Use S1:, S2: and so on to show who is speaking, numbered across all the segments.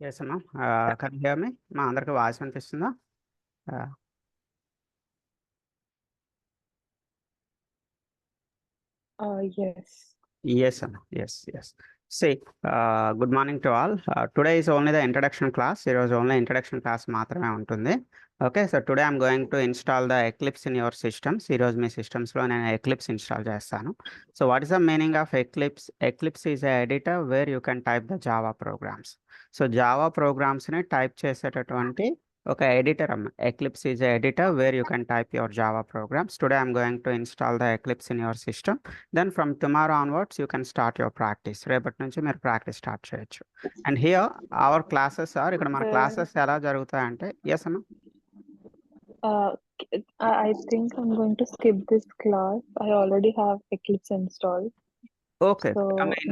S1: Yes, ma'am. Can you hear me? మా అందరికి voice వినిపిస్తుందా?
S2: Yes.
S1: Yes, ma'am. Yes. See, good morning to all. Today is only the introduction class. It was only introduction class మాత్రమే ఉంటుంది. Okay, so today I'm going to install the Eclipse in your systems. ఈ రోజు మీ systems లో నేను Eclipse install చేస్తాను. So what is the meaning of Eclipse? Eclipse is a editor where you can type the Java programs. So Java programs ని type చేసేటటువంటి ఒక editor అమ్మ. Eclipse is a editor where you can type your Java programs. Today I'm going to install the Eclipse in your system. Then from tomorrow onwards you can start your practice. రేపటి నుంచి మీరు practice start చేయొచ్చు. And here our classes are ఇక్కడ మన classes ఎలా జరుగుతాయంటే yes అమ్మ.
S2: I think I'm going to skip this class. I already have Eclipse installed.
S1: Okay.
S2: So,
S1: I mean,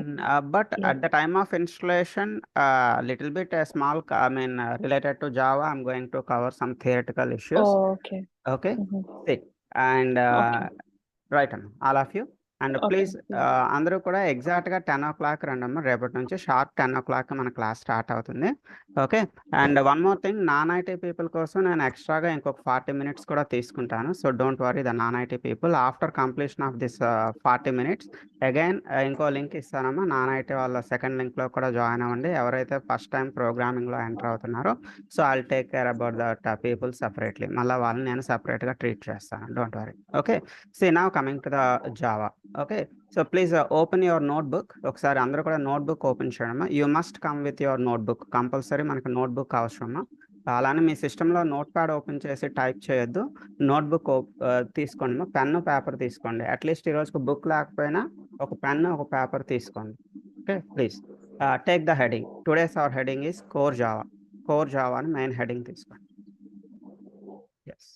S1: but
S2: yeah.
S1: at the time of installation, little bit a small, related to Java, I'm going to cover some theoretical issues.
S2: Oh, okay.
S1: Okay.
S2: Mhm.
S1: See, and
S2: Okay.
S1: Right అమ్మ, all of you. And
S2: Okay.
S1: Please అందరూ కూడా ఎగ్జాక్ట్గా 10 o'clock రండమ్మ. రేపటి నుంచి sharp 10 o'clock మన class start అవుతుంది. Okay. And one more thing, non IT people కోసం నేను ఎక్స్ట్రాగా ఇంకొక 40 minutes కూడా తీసుకుంటాను. So don't worry the non IT people. After completion of this 40 minutes again ఇంకో లింక్ ఇస్తానమ్మా. నాన్ ఐటీ వాళ్ళ సెకండ్ లింక్లో కూడా జాయిన్ అవ్వండి. ఎవరైతే ఫస్ట్ టైం ప్రోగ్రామింగ్లో ఎంటర్ అవుతున్నారో so I'll take care about that people separately. మళ్ళీ వాళ్ళని నేను సపరేట్గా ట్రీట్ చేస్తాను. Don't worry. Okay. See, now coming to the Java. Okay, so please open your notebook. ఒకసారి అందరూ కూడా నోట్బుక్ ఓపెన్ చేయడమ్మా. You must come with your notebook. Compulsory మనకు నోట్బుక్ అవసరమా. అలానే మీ సిస్టంలో నోట్ ప్యాడ్ ఓపెన్ చేసి టైప్ చేయొద్దు. నోట్బుక్ తీసుకోండి. పెన్ను పేపర్ తీసుకోండి. అట్లీస్ట్ ఈరోజుకి బుక్ లేకపోయినా ఒక పెన్ను ఒక పేపర్ తీసుకోండి. Okay, please take the heading. Today's our heading is core Java. Core Java అని మెయిన్ హెడింగ్ తీసుకోండి. ఎస్.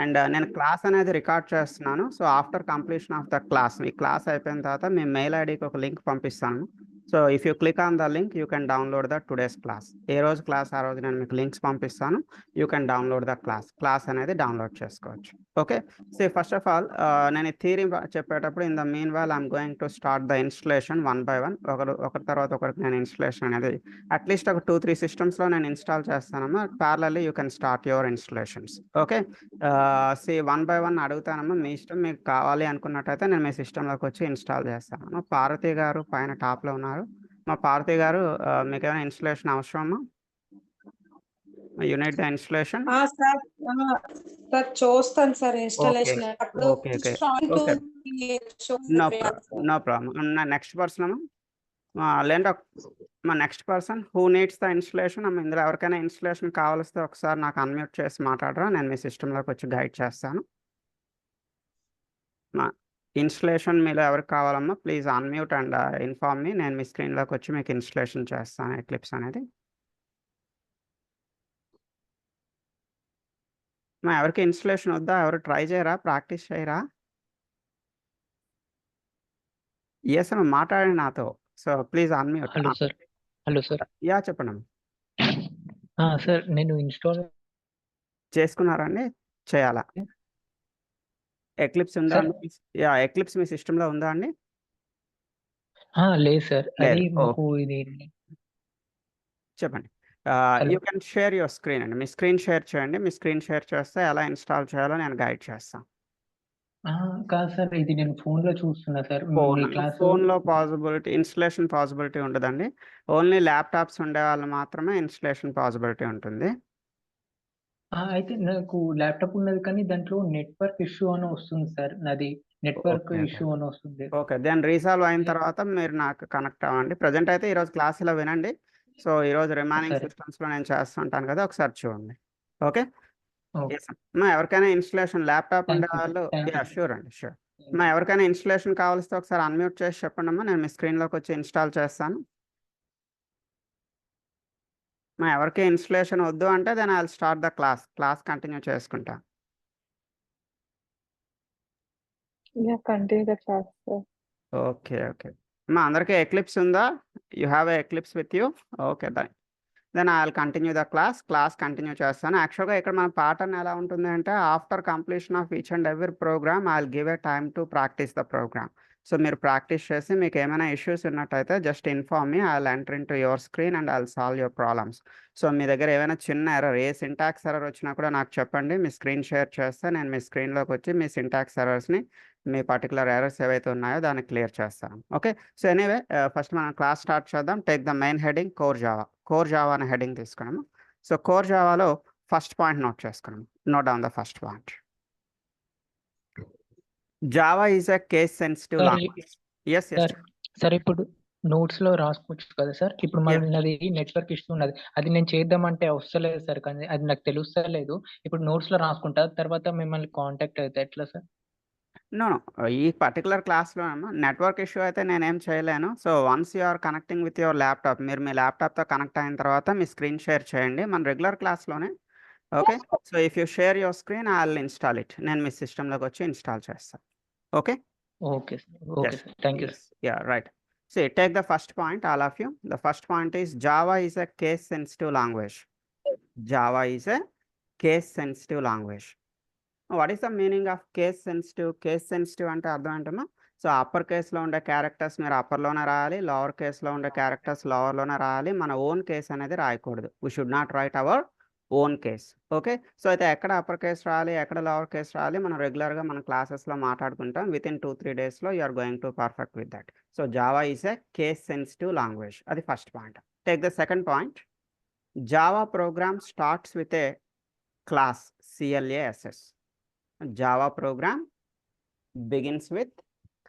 S1: అండ్ నేను క్లాస్ అనేది రికార్డ్ చేస్తున్నాను. So after completion of the class, me class అయిపోయిన తర్వాత మీ మెయిల్ ఐడికి ఒక లింక్ పంపిస్తాను. So if you click on the link you can download the today's class. ఏ రోజు క్లాస్ ఆ రోజు నేను మీకు లింక్స్ పంపిస్తాను. You can download the class అనేది డౌన్లోడ్ చేసుకోవచ్చు. Okay. So first of all నేను థియరీ చెప్పేటప్పుడు in the mean while I'm going to start the installation 1 by 1. ఒకరి తర్వాత ఒకరికి నేను ఇన్స్టలేషన్ అనేది అట్లీస్ట్ ఒక 2-3 systems లో నేను ఇన్స్టాల్ చేస్తానమ్మా. Parallelly you can start your installations. Okay. సి 1 by 1 అడుగుతానమ్మా. మీ ఇష్టం. మీకు కావాలి అనుకున్నట్టయితే నేను మీ సిస్టంలోకి వచ్చి ఇన్స్టాల్ చేస్తాను. మా పార్వతి గారు పైన టాప్లో ఉన్నారు. మా పార్వతి గారు మీకు ఏమైనా ఇన్స్టలేషన్ అవసరమా? You need the installation.
S3: సార్ చూస్తాను sir installation.
S1: Okay. No problem. Next person అమ్మా. లేదంటే మా next person who needs the installation అమ్మ. ఇందులో ఎవరికైనా ఇన్స్టలేషన్ కావాల్స్తే ఒకసారి నాకు అన్మ్యూట్ చేసి మాట్లాడరా. నేను మీ సిస్టంలోకి వచ్చి గైడ్ చేస్తాను. మా ఇన్స్టలేషన్ మీలో ఎవరికి కావాలమ్మా please unmute and inform me. నేను మీ స్క్రీన్లోకి వచ్చి మీకు ఇన్స్టలేషన్ చేస్తాను ఎక్లిప్స్ అనేది. మా ఎవరికి ఇన్స్టలేషన్ వద్దా? ఎవరు ట్రై చేయరా? ప్రాక్టీస్ చేయరా? ఎస్ అమ్మ, మాట్లాడండి నాతో. So please unmute.
S4: Hello sir.
S1: Yeah చెప్పండి అమ్మ.
S4: సార్ నేను ఇన్స్టాల్
S1: చేసుకున్నారండి? చేయాలా? ఎక్లిప్స్ ఉందా అండి? యా, ఎక్లిప్స్ మీ సిస్టంలో ఉందా అండి?
S4: లేదు సార్. అది మాకు ఇది
S1: చెప్పండి. You can share your screen అండి. మీ స్క్రీన్ షేర్ చేయండి. మీ స్క్రీన్ షేర్ చేస్తే ఎలా ఇన్స్టాల్ చేయాలో నేను గైడ్ చేస్తాను.
S4: కాదు సార్, ఇది నేను ఫోన్లో చూస్తున్నా సార్.
S1: ఫోన్లో పాసిబిలిటీ ఇన్స్టలేషన్ పాసిబిలిటీ ఉండదండి. ఓన్లీ ల్యాప్టాప్స్ ఉండే వాళ్ళు మాత్రమే ఇన్స్టలేషన్ పాసిబిలిటీ ఉంటుంది.
S4: అయితే నాకు ల్యాప్టాప్ ఉన్నది కానీ దాంట్లో నెట్వర్క్ ఇష్యూ అని వస్తుంది సార్. నాది నెట్వర్క్ ఇష్యూ అని వస్తుంది.
S1: ఓకే, దెన్ రీసాల్వ్ అయిన తర్వాత మీరు నాకు కనెక్ట్ అవ్వండి. ప్రజెంట్ అయితే ఈరోజు క్లాస్ ఇలా వినండి. సో ఈరోజు రిమైనింగ్ సిస్టమ్స్లో నేను చేస్తుంటాను కదా, ఒకసారి చూడండి. ఓకే. ఎవరికైనా ఇన్స్టలేషన్ ల్యాప్టాప్ ఉండే వాళ్ళు షూర్ అండి, షూర్. ఎవరికైనా ఇన్స్టలేషన్ కావాల్స్తే ఒకసారి అన్మ్యూట్ చేసి చెప్పండి అమ్మా. నేను మీ స్క్రీన్లోకి వచ్చి ఇన్స్టాల్ చేస్తాను. ఎవరికి ఇన్స్టలేషన్ వద్దు అంటే then I will start the class continue చేసుకుంటా.
S2: Continue the class, sir.
S1: Okay. అందరికీ ఎక్లిప్స్ ఉందా? You have a Eclipse with you? Okay, then I will continue the class continue చేస్తాను. యాక్చువల్గా ఇక్కడ మన ప్యాటర్న్ ఎలా ఉంటుంది అంటే after completion of each and every program I will give a time to practice the program. So మీరు practice చేసి మీకు ఏమైనా ఇష్యూస్ ఉన్నట్టయితే just inform me, I will enter in to your screen and I will solve your problems. So మీ దగ్గర ఏమైనా చిన్న error, ఏ syntax error వచ్చినా కూడా నాకు చెప్పండి, మీ స్క్రీన్ షేర్ చేస్తే నేను మీ స్క్రీన్లోకి వచ్చి మీ సింటాక్స్ ఎర్రర్స్ని, మీ పర్టికులర్ ఎర్రర్స్ ఏవైతే ఉన్నాయో దాన్ని క్లియర్ చేస్తాను. ఓకే, సో ఎనీవే ఫస్ట్ మనం క్లాస్ స్టార్ట్ చేద్దాం. Take the main heading core Java. Core Java అనే హెడింగ్ తీసుకున్నాము. సో కోర్ జావాలో ఫస్ట్ పాయింట్ నోట్ చేసుకున్నాము. Note down the first point. Java is a case sensitive
S4: sir
S1: language. Yes
S4: sir sir ఇప్పుడు notes లో రాసుకోవచ్చు కదా sir. ఇప్పుడు మనది నెట్వర్క్ ఇష్యూ ఉన్నది, అది నేను చేద్దామంటే వస్తలేదు సార్, కానీ అది నాకు తెలుస్తలేదు. ఇప్పుడు నోట్స్ లో రాసుకుంటా, తర్వాత మిమ్మల్ని కాంటాక్ట్ అయితే ఎట్లా సార్?
S1: నో ఈ పర్టికులర్ క్లాస్లో నెట్వర్క్ ఇష్యూ అయితే నేనేం చేయలేను. So once you are connecting with your laptop, మీరు మీ ల్యాప్టాప్తో కనెక్ట్ అయిన తర్వాత మీ స్క్రీన్ షేర్ చేయండి మన రెగ్యులర్ క్లాస్లోనే. Okay, so if you share your screen I will install it. నేను మీ సిస్టంలోకి వచ్చి ఇన్స్టాల్ చేస్తాను. Okay,
S4: okay sir, okay sir, thank you.
S1: yeah, right. See, take the first point, all of you. The first point is Java is a case sensitive language. Java is a case sensitive language. What is the meaning of case sensitive? Case sensitive అంటే అర్థం ఏంటమ్మా? So upper కేస్లో ఉండే characters మీరు అప్పర్లోనే రాయాలి, lower కేస్లో ఉండే characters లోవర్లోనే రాయాలి. మన own case అనేది రాయకూడదు. We should not right our own case. Okay, so అయితే ఎక్కడ అప్పర్ కేస్ రాయాలి, ఎక్కడ లోవర్ కేస్ రాయాలి, మనం రెగ్యులర్గా మన క్లాసెస్లో మాట్లాడుకుంటాం. విత్ ఇన్ 2-3 డేస్లో you are going to perfect with that. So Java is a case sensitive language. అది first point. Take the second point. Java program starts with a class CLASS. Java program begins with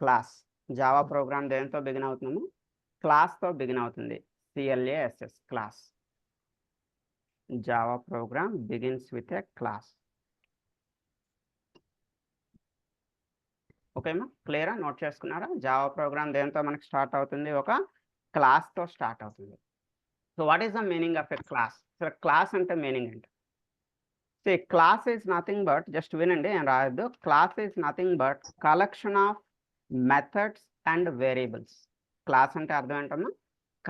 S1: class. Java program దేనితో begin అవుతున్నాము? క్లాస్తో begin అవుతుంది. CLASS, class. Java program begins with a class. ఓకేమా, క్లియరా? Note చేసుకున్నారా? Java program దేనితో మనకి start అవుతుంది? ఒక క్లాస్తో స్టార్ట్ అవుతుంది. So what is the meaning of a class? So class అంటే మీనింగ్ ఏంటి? See, class is nothing but, just వినండి, నేను రాయొద్దు. Class is nothing but collection of methods and variables. Class అంటే అర్థం ఏంటమ్మా?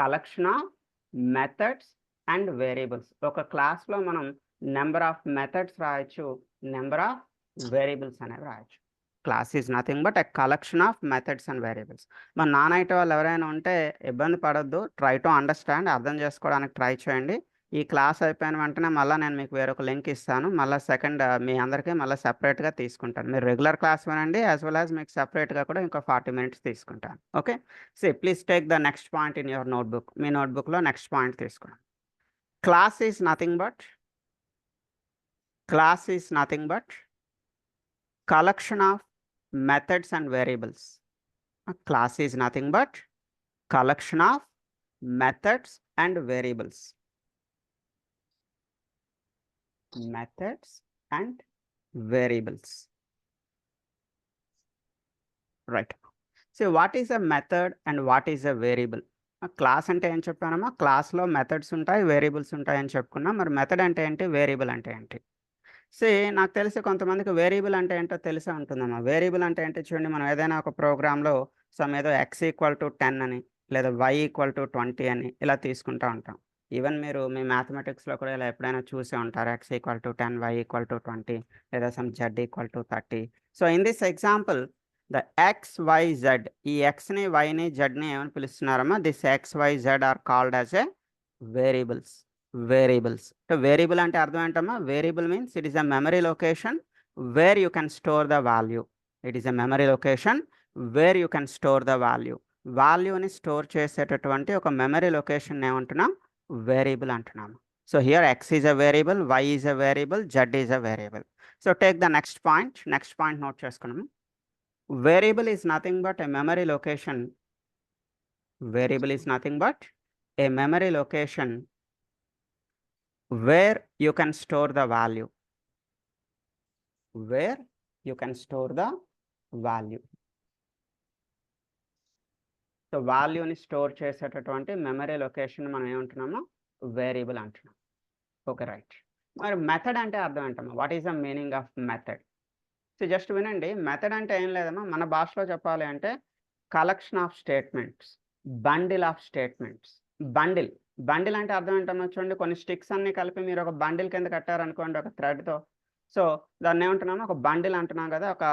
S1: Collection of methods and variables. ఒక క్లాస్లో మనం నెంబర్ ఆఫ్ మెథడ్స్ రాయొచ్చు, నెంబర్ ఆఫ్ వేరియబుల్స్ అనేవి రాయొచ్చు. Class is nothing but a collection of methods and variables. మన నానైతే వాళ్ళు ఎవరైనా ఉంటే ఇబ్బంది పడొద్దు, ట్రై టు అండర్స్టాండ్, అర్థం చేసుకోవడానికి ట్రై చేయండి. ఈ క్లాస్ అయిపోయిన వెంటనే మళ్ళీ నేను మీకు వేరొక లింక్ ఇస్తాను. మళ్ళీ సెకండ్ మీ అందరికీ మళ్ళీ సెపరేట్గా తీసుకుంటాను. మీరు రెగ్యులర్ క్లాస్ వినండి, యాజ్ వెల్ యాజ్ మీకు సెపరేట్గా కూడా ఇంకో 40 minutes తీసుకుంటాను. Okay, so please take the next point in your notebook. మీ నోట్బుక్లో నెక్స్ట్ పాయింట్ తీసుకోండి. Class is nothing but collection of methods and variables. Class is nothing but collection of methods and variables. Methods and variables. Right. So what is a method and what is a variable? Class అంటే ఏం చెప్పానమ్మా? క్లాస్లో methods ఉంటాయి, variables ఉంటాయి అని చెప్పుకున్నాం. మరి method అంటే ఏంటి, వేరియబుల్ అంటే ఏంటి? నాకు తెలిసి కొంతమందికి వేరియబుల్ అంటే ఏంటో తెలిసే ఉంటుందమ్మా. వేరియబుల్ అంటే ఏంటి చూడండి, మనం ఏదైనా ఒక ప్రోగ్రాంలో ఏదో x = 10 అని, లేదా y = 20 అని ఇలా తీసుకుంటూ ఉంటాం. ఈవెన్ మీరు మీ మ్యాథమెటిక్స్లో కూడా ఇలా ఎప్పుడైనా చూసే ఉంటారు, x = 10, y = 20, లేదా z = 30. So in this example the XYZ, ఈ ఎక్స్ని, వైని, జెడ్ని ఏమని పిలుస్తున్నారమ్మా? This XYZ are called as a variables. Variable అంటే అర్థం ఏంటమ్మా? Variable means it is a memory location where you can store the value. వాల్యూని స్టోర్ చేసేటటువంటి ఒక మెమరీ లొకేషన్ ఏమంటున్నాం? వేరియబుల్ అంటున్నాము. So here x is a variable, y is a variable, z is a variable. So take the next point note చేసుకున్నాము. Variable is nothing but a memory location. Where you can store the value. So వాల్యూని store చేసేటటువంటి memory location మనం ఏమంటున్నాము? Variable అంటున్నాం. Okay, right. మరి method అంటే అర్థం ఏంటమ్మా? What is the meaning of method? So just వినండి, మెథడ్ అంటే ఏం లేదమ్మా, మన భాషలో చెప్పాలి అంటే collection of statements, bundle of statements. Bundle అంటే అర్థం ఏంటమ్మా? చూడండి, కొన్ని స్టిక్స్ అన్ని కలిపి మీరు ఒక బండిల్ కింద కట్టారనుకోండి ఒక థ్రెడ్తో. సో దాన్ని ఏమంటున్నాము, ఒక బండిల్ అంటున్నాం కదా, ఒక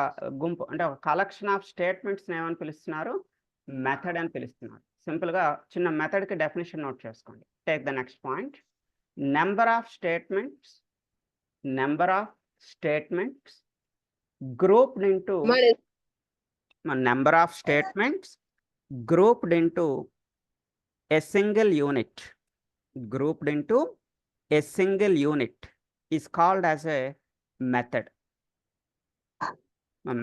S1: గుంపు అంటే ఒక కలెక్షన్ ఆఫ్ స్టేట్మెంట్స్ని ఏమని పిలుస్తున్నారు, మెథడ్ అని పిలుస్తున్నారు. సింపుల్గా చిన్న మెథడ్కి డెఫినేషన్ నోట్ చేసుకోండి. Take the next point. Number of statements grouped into number of statements grouped into a single unit is called as a method.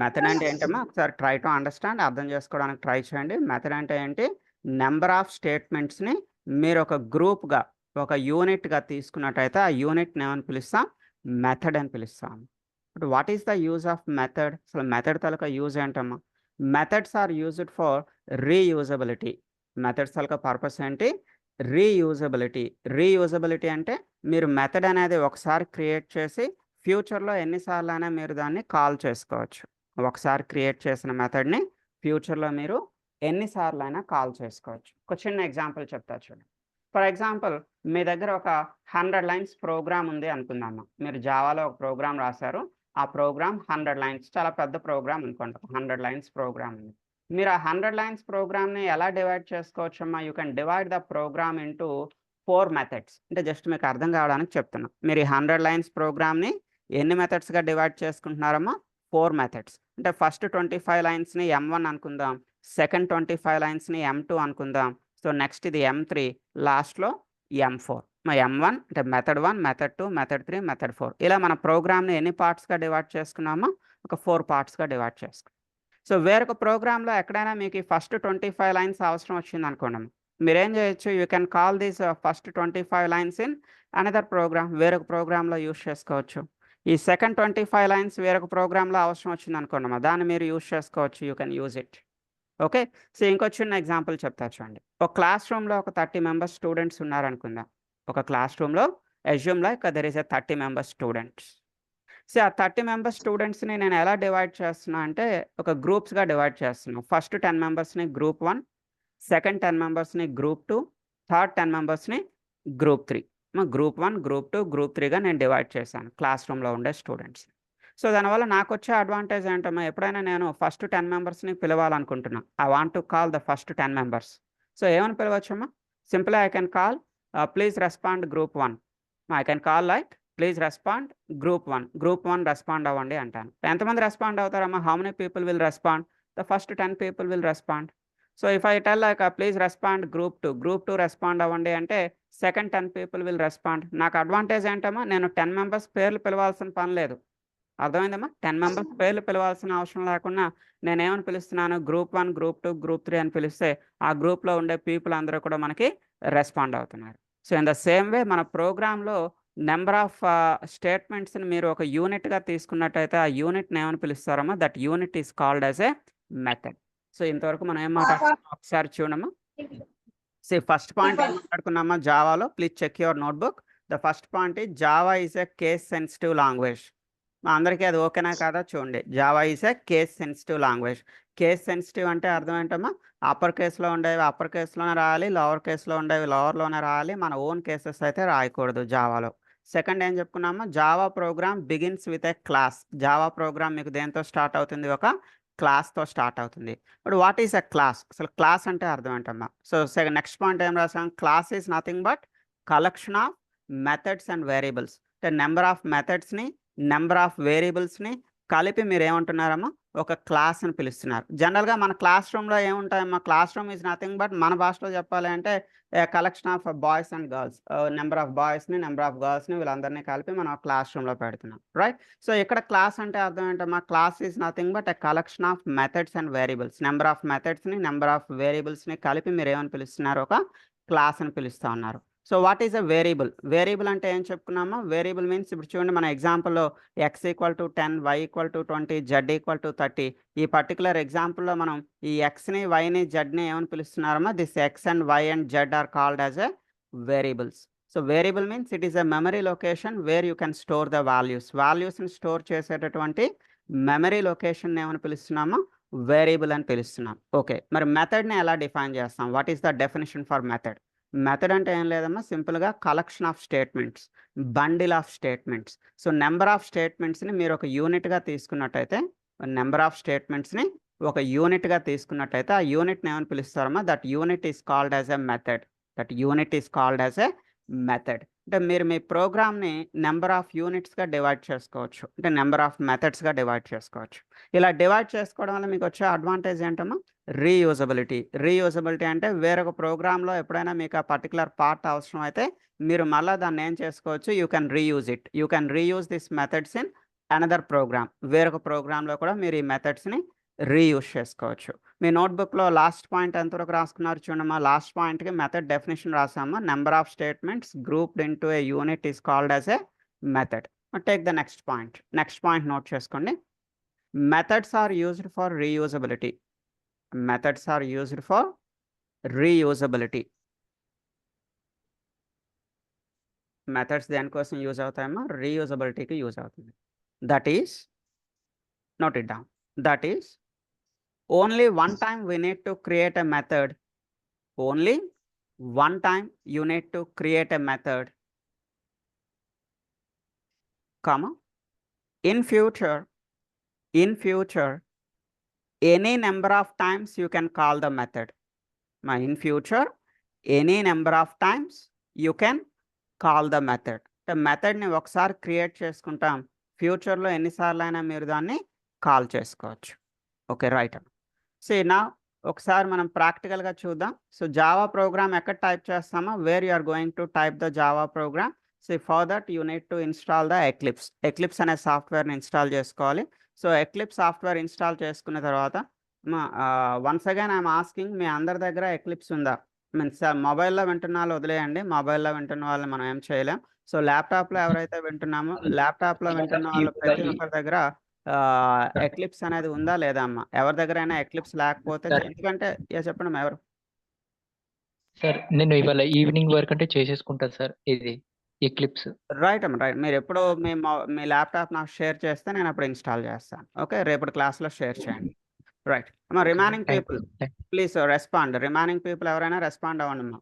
S1: Method అంటే ఏంటమ్మా, ఒకసారి ట్రై టు అండర్స్టాండ్, అర్థం చేసుకోవడానికి ట్రై చేయండి. మెథడ్ అంటే ఏంటి, నెంబర్ ఆఫ్ స్టేట్మెంట్స్ని మీరు ఒక గ్రూప్గా, ఒక యూనిట్గా తీసుకున్నట్టయితే ఆ యూనిట్ని ఏమని పిలుస్తాం, మెథడ్ అని పిలుస్తాం. But what is the use of method? అసలు మెథడ్ తాలూకా యూజ్ ఏంటమ్మా? Methods are used for reusability. Methods తాలూకా పర్పస్ ఏంటి, రీయూజబిలిటీ అంటే మీరు మెథడ్ అనేది ఒకసారి క్రియేట్ చేసి ఫ్యూచర్లో ఎన్నిసార్లు అయినా మీరు దాన్ని కాల్ చేసుకోవచ్చు. ఒకసారి క్రియేట్ చేసిన మెథడ్ని ఫ్యూచర్లో మీరు ఎన్నిసార్లు అయినా కాల్ చేసుకోవచ్చు. ఒక చిన్న ఎగ్జాంపుల్ చెప్తా చూడండి. ఫర్ ఎగ్జాంపుల్, మీ దగ్గర ఒక 100 లైన్స్ ప్రోగ్రామ్ ఉంది అనుకుందామా. మీరు జావాలో ఒక ప్రోగ్రామ్ రాశారు. ఆ ప్రోగ్రామ్ 100 లైన్స్, చాలా పెద్ద ప్రోగ్రామ్ అనుకోండి. 100 లైన్స్ ప్రోగ్రామ్ ఉంది. మీరు ఆ 100 లైన్స్ ప్రోగ్రామ్ని ఎలా డివైడ్ చేసుకోవచ్చమ్మా? You can divide the program into 4 methods. అంటే జస్ట్ మీకు అర్థం కావడానికి చెప్తున్నా. మీరు ఈ 100 లైన్స్ ప్రోగ్రామ్ని ఎన్ని మెథడ్స్గా డివైడ్ చేసుకుంటున్నారమ్మా? 4 మెథడ్స్. అంటే ఫస్ట్ 25 లైన్స్ని M1 అనుకుందాం, సెకండ్ 25 లైన్స్ని M2 అనుకుందాం. సో నెక్స్ట్ ఇది M3, లాస్ట్లో M4. M1 అంటే మెథడ్ 1, మెథడ్ 2, మెథడ్ 3, మెథడ్ 4. ఇలా మన ప్రోగ్రామ్ని ఎన్ని పార్ట్స్గా డివైడ్ చేసుకున్నామో? ఒక 4 పార్ట్స్గా డివైడ్ చేసుకున్నాం. సో వేరొక ప్రోగ్రాంలో ఎక్కడైనా మీకు ఫస్ట్ 25 లైన్స్ అవసరం వచ్చింది అనుకోండి, మీరేం చేయొచ్చు, you can call these first 25 lines in another program, వేరొక ప్రోగ్రాంలో యూజ్ చేసుకోవచ్చు. ఈ సెకండ్ 25 లైన్స్ వేరొక ప్రోగ్రాంలో అవసరం వచ్చింది అనుకోండి, దాన్ని మీరు యూజ్ చేసుకోవచ్చు. You can use it. Okay. So ఇంకో చిన్న ఎగ్జాంపుల్ చెప్తా చూడండి. ఒక క్లాస్ రూమ్లో ఒక 30 మెంబర్స్ స్టూడెంట్స్ ఉన్నారనుకుందాం. ఒక క్లాస్ రూమ్లో assume like there is a 30 members students. So ఆ 30 మెంబర్స్ స్టూడెంట్స్ని నేను ఎలా డివైడ్ చేస్తున్నా అంటే ఒక గ్రూప్స్గా డివైడ్ చేస్తున్నాను. ఫస్ట్ 10 మెంబర్స్ని గ్రూప్ 1, సెకండ్ 10 మెంబర్స్ని గ్రూప్ 2, థర్డ్ 10 మెంబర్స్ని గ్రూప్ 3. గ్రూప్ 1, గ్రూప్ 2, గ్రూప్ 3గా నేను డివైడ్ చేశాను క్లాస్ రూమ్లో ఉండే స్టూడెంట్స్. సో దానివల్ల నాకు వచ్చే అడ్వాంటేజ్ ఏంటమ్మా, ఎప్పుడైనా నేను ఫస్ట్ 10 మెంబర్స్ని పిలవాలనుకుంటున్నా, I want to call the first 10 members. So ఏమని పిలవచ్చమ్మా? సింపుల్గా I can call please respond group 1. I can call like please respond group 1. Group 1 respond అవ్వండి అంటాను. ఎంతమంది రెస్పాండ్ అవుతారమ్మా? How many people will respond? The first 10 people will respond. So if I tell like please respond group 2, group 2 respond అవ్వండి అంటే second 10 people will respond. నాకు advantage ఏంటమ్మా, నేను 10 members పేర్లు పిలవాల్సిన పని లేదు. అర్థమైందమ్మా? 10 మెంబర్స్ పేర్లు పిలవాల్సిన అవసరం లేకుండా నేనేమని పిలుస్తున్నాను, గ్రూప్ 1, గ్రూప్ 2, గ్రూప్ 3 అని పిలిస్తే ఆ గ్రూప్లో ఉండే పీపుల్ అందరూ కూడా మనకి రెస్పాండ్ అవుతున్నారు. సో ఇన్ ద సేమ్ వే మన ప్రోగ్రాంలో నెంబర్ ఆఫ్ స్టేట్మెంట్స్ని మీరు ఒక యూనిట్గా తీసుకున్నట్టయితే ఆ యూనిట్ని ఏమని పిలుస్తారమ్మా? That unit is called as a method. So ఇంతవరకు మనం ఏం మాట్లాడుతున్నాం ఒకసారి చూడమ్మా. సో ఫస్ట్ పాయింట్ ఏం మాట్లాడుకున్నామా జావాలో? Please check your notebook. The first point is Java is a case sensitive language. మా అందరికీ అది ఓకేనా కాదా చూడండి. Java is a case sensitive language. Case sensitive అంటే అర్థం ఏంటమ్మా? అప్పర్ కేసులో ఉండేవి అప్పర్ కేసులోనే రాయాలి, లోవర్ కేసులో ఉండేవి లోవర్లోనే రాయాలి. మన ఓన్ కేసెస్ అయితే రాయకూడదు జావాలో. సెకండ్ ఏం చెప్పుకున్నామా, Java program begins with a class. Java program మీకు దేంతో స్టార్ట్ అవుతుంది? ఒక క్లాస్తో స్టార్ట్ అవుతుంది. But what is a class? అసలు క్లాస్ అంటే అర్థం ఏంటమ్మా? సో నెక్స్ట్ పాయింట్ ఏం రాసాం, class is nothing but collection of methods and variables. అంటే నెంబర్ ఆఫ్ మెథడ్స్ని, నెంబర్ ఆఫ్ వేరియబుల్స్ని కలిపి మీరు ఏమంటున్నారమ్మా? ఒక క్లాస్ అని పిలుస్తున్నారు. జనరల్గా మన క్లాస్ రూమ్లో ఏముంటాయమ్మా? Classroom is nothing but మన భాషలో చెప్పాలి అంటే collection of boys and girls. Number of బాయ్స్ని, నెంబర్ ఆఫ్ గర్ల్స్ని వీళ్ళందరినీ కలిపి మనం క్లాస్ రూమ్లో పెడుతున్నాం, రైట్? సో ఇక్కడ క్లాస్ అంటే అర్థం ఏంటమ్మా? Class is nothing but a collection of methods and variables. Number of మెథడ్స్ని, నెంబర్ ఆఫ్ వేరియబుల్స్ని కలిపి మీరు ఏమని పిలుస్తున్నారు? ఒక క్లాస్ అని పిలుస్తూ ఉన్నారు. So what is a variable? Variable అంటే ఏం చెప్పుకున్నామా? వేరియబుల్ మీన్స్ ఇప్పుడు చూడండి మన ఎగ్జాంపుల్లో x = 10, y = 20, z = 30. ఈ పర్టికులర్ ఎగ్జాంపుల్లో మనం ఈ ఎక్స్ని, వైని, జెడ్ని ఏమని పిలుస్తున్నారమ్మా? This x and y and z are called as a variables. So variable means it is a memory location where you can store the values. వాల్యూస్ని స్టోర్ చేసేటటువంటి మెమరీ లొకేషన్ ఏమని పిలుస్తున్నామా? వేరియబుల్ అని పిలుస్తున్నాం. ఓకే, మరి మెథడ్ని ఎలా డిఫైన్ చేస్తాం? What is the definition for method? Method అంటే ఏం లేదమ్మా, సింపుల్గా collection of statements, bundle of statements. So number of స్టేట్మెంట్స్ని మీరు ఒక యూనిట్గా తీసుకున్నట్టయితే, నెంబర్ ఆఫ్ స్టేట్మెంట్స్ని ఒక యూనిట్గా తీసుకున్నట్టయితే ఆ యూనిట్ని ఏమని పిలుస్తారమ్మా, that unit is called as a method. That unit is called as a method. అంటే మీరు మీ ప్రోగ్రామ్ని నెంబర్ ఆఫ్ యూనిట్స్గా డివైడ్ చేసుకోవచ్చు, అంటే నెంబర్ ఆఫ్ మెథడ్స్గా డివైడ్ చేసుకోవచ్చు. ఇలా డివైడ్ చేసుకోవడం వల్ల మీకు వచ్చే అడ్వాంటేజ్ ఏంటమ్మా, రీయూజబిలిటీ. రీయూజబిలిటీ అంటే వేరొక ప్రోగ్రాంలో ఎప్పుడైనా మీకు ఆ పర్టికులర్ పార్ట్ అవసరం అయితే మీరు మళ్ళీ దాన్ని ఏం చేసుకోవచ్చు, you can reuse it. You can reuse this methods in another program. వేరొక ప్రోగ్రాంలో కూడా మీరు ఈ మెథడ్స్ని రీయూజ్ చేసుకోవచ్చు. మీ నోట్బుక్లో లాస్ట్ పాయింట్ ఎంతవరకు రాసుకున్నారు చూడమ్మా. లాస్ట్ పాయింట్కి మెథడ్ డెఫినేషన్ రాసామా, number of statements grouped into a unit is called as a method. Take the next point. Next point note చేసుకోండి. Methods are used for reusability. Methods are used for reusability. Methods దేనికోసం use అవుతాయమ్మా, రీయూజబిలిటీకి use అవుతుంది. That is, note it down, that is only one time we need to create a method. Only one time you need to create a method, comma, in future any number of times you can call the method. In future any number of times you can call the method. The method ని ఒకసారి create చేసుకుంటాం, ఫ్యూచర్లో ఎన్నిసార్లైనా మీరు దాన్ని call చేసుకోవచ్చు. Okay right. So నా ఒకసారి మనం ప్రాక్టికల్గా చూద్దాం. సో జావా ప్రోగ్రామ్ ఎక్కడ టైప్ చేస్తామో, where you are going to type the Java program. So for that you need to install the Eclipse. Eclipse అనే సాఫ్ట్వేర్ని ఇన్స్టాల్ చేసుకోవాలి. సో ఎక్లిప్స్ సాఫ్ట్వేర్ ఇన్స్టాల్ చేసుకున్న తర్వాత వన్స్ అగైన్ ఐఎమ్ ఆస్కింగ్, మీ అందరి దగ్గర eclipse ఉందా? మీన్స్ మొబైల్లో వింటున్న వాళ్ళు వదిలేయండి, మొబైల్లో వింటున్న వాళ్ళని మనం ఏం చేయలేం. సో ల్యాప్టాప్లో ఎవరైతే వింటున్నామో, ల్యాప్టాప్లో వింటున్న వాళ్ళు ప్రతి ఒక్కరి దగ్గర ఎక్లిప్స్ అనేది ఉందా లేదా అమ్మా? ఎవరి దగ్గర అయినా ఎక్లిప్స్ లేకపోతే, ఎందుకంటే చెప్పండి ఎవరు?
S4: సార్ నేను ఇవాళ ఈవినింగ్ వరకు అంటే చేసేసుకుంటాను సార్ ఇది ఎక్లిప్స్.
S1: రైట్ అమ్మా, రైట్. మీరు ఎప్పుడు మీ ల్యాప్టాప్ నాకు షేర్ చేస్తే నేను అప్పుడు ఇన్స్టాల్ చేస్తాను. ఓకే, రేపటి క్లాస్లో షేర్ చేయండి. రైట్ అమ్మా. Remaining people please respond. Remaining people ఎవరైనా రెస్పాండ్ అవ్వండి అమ్మా.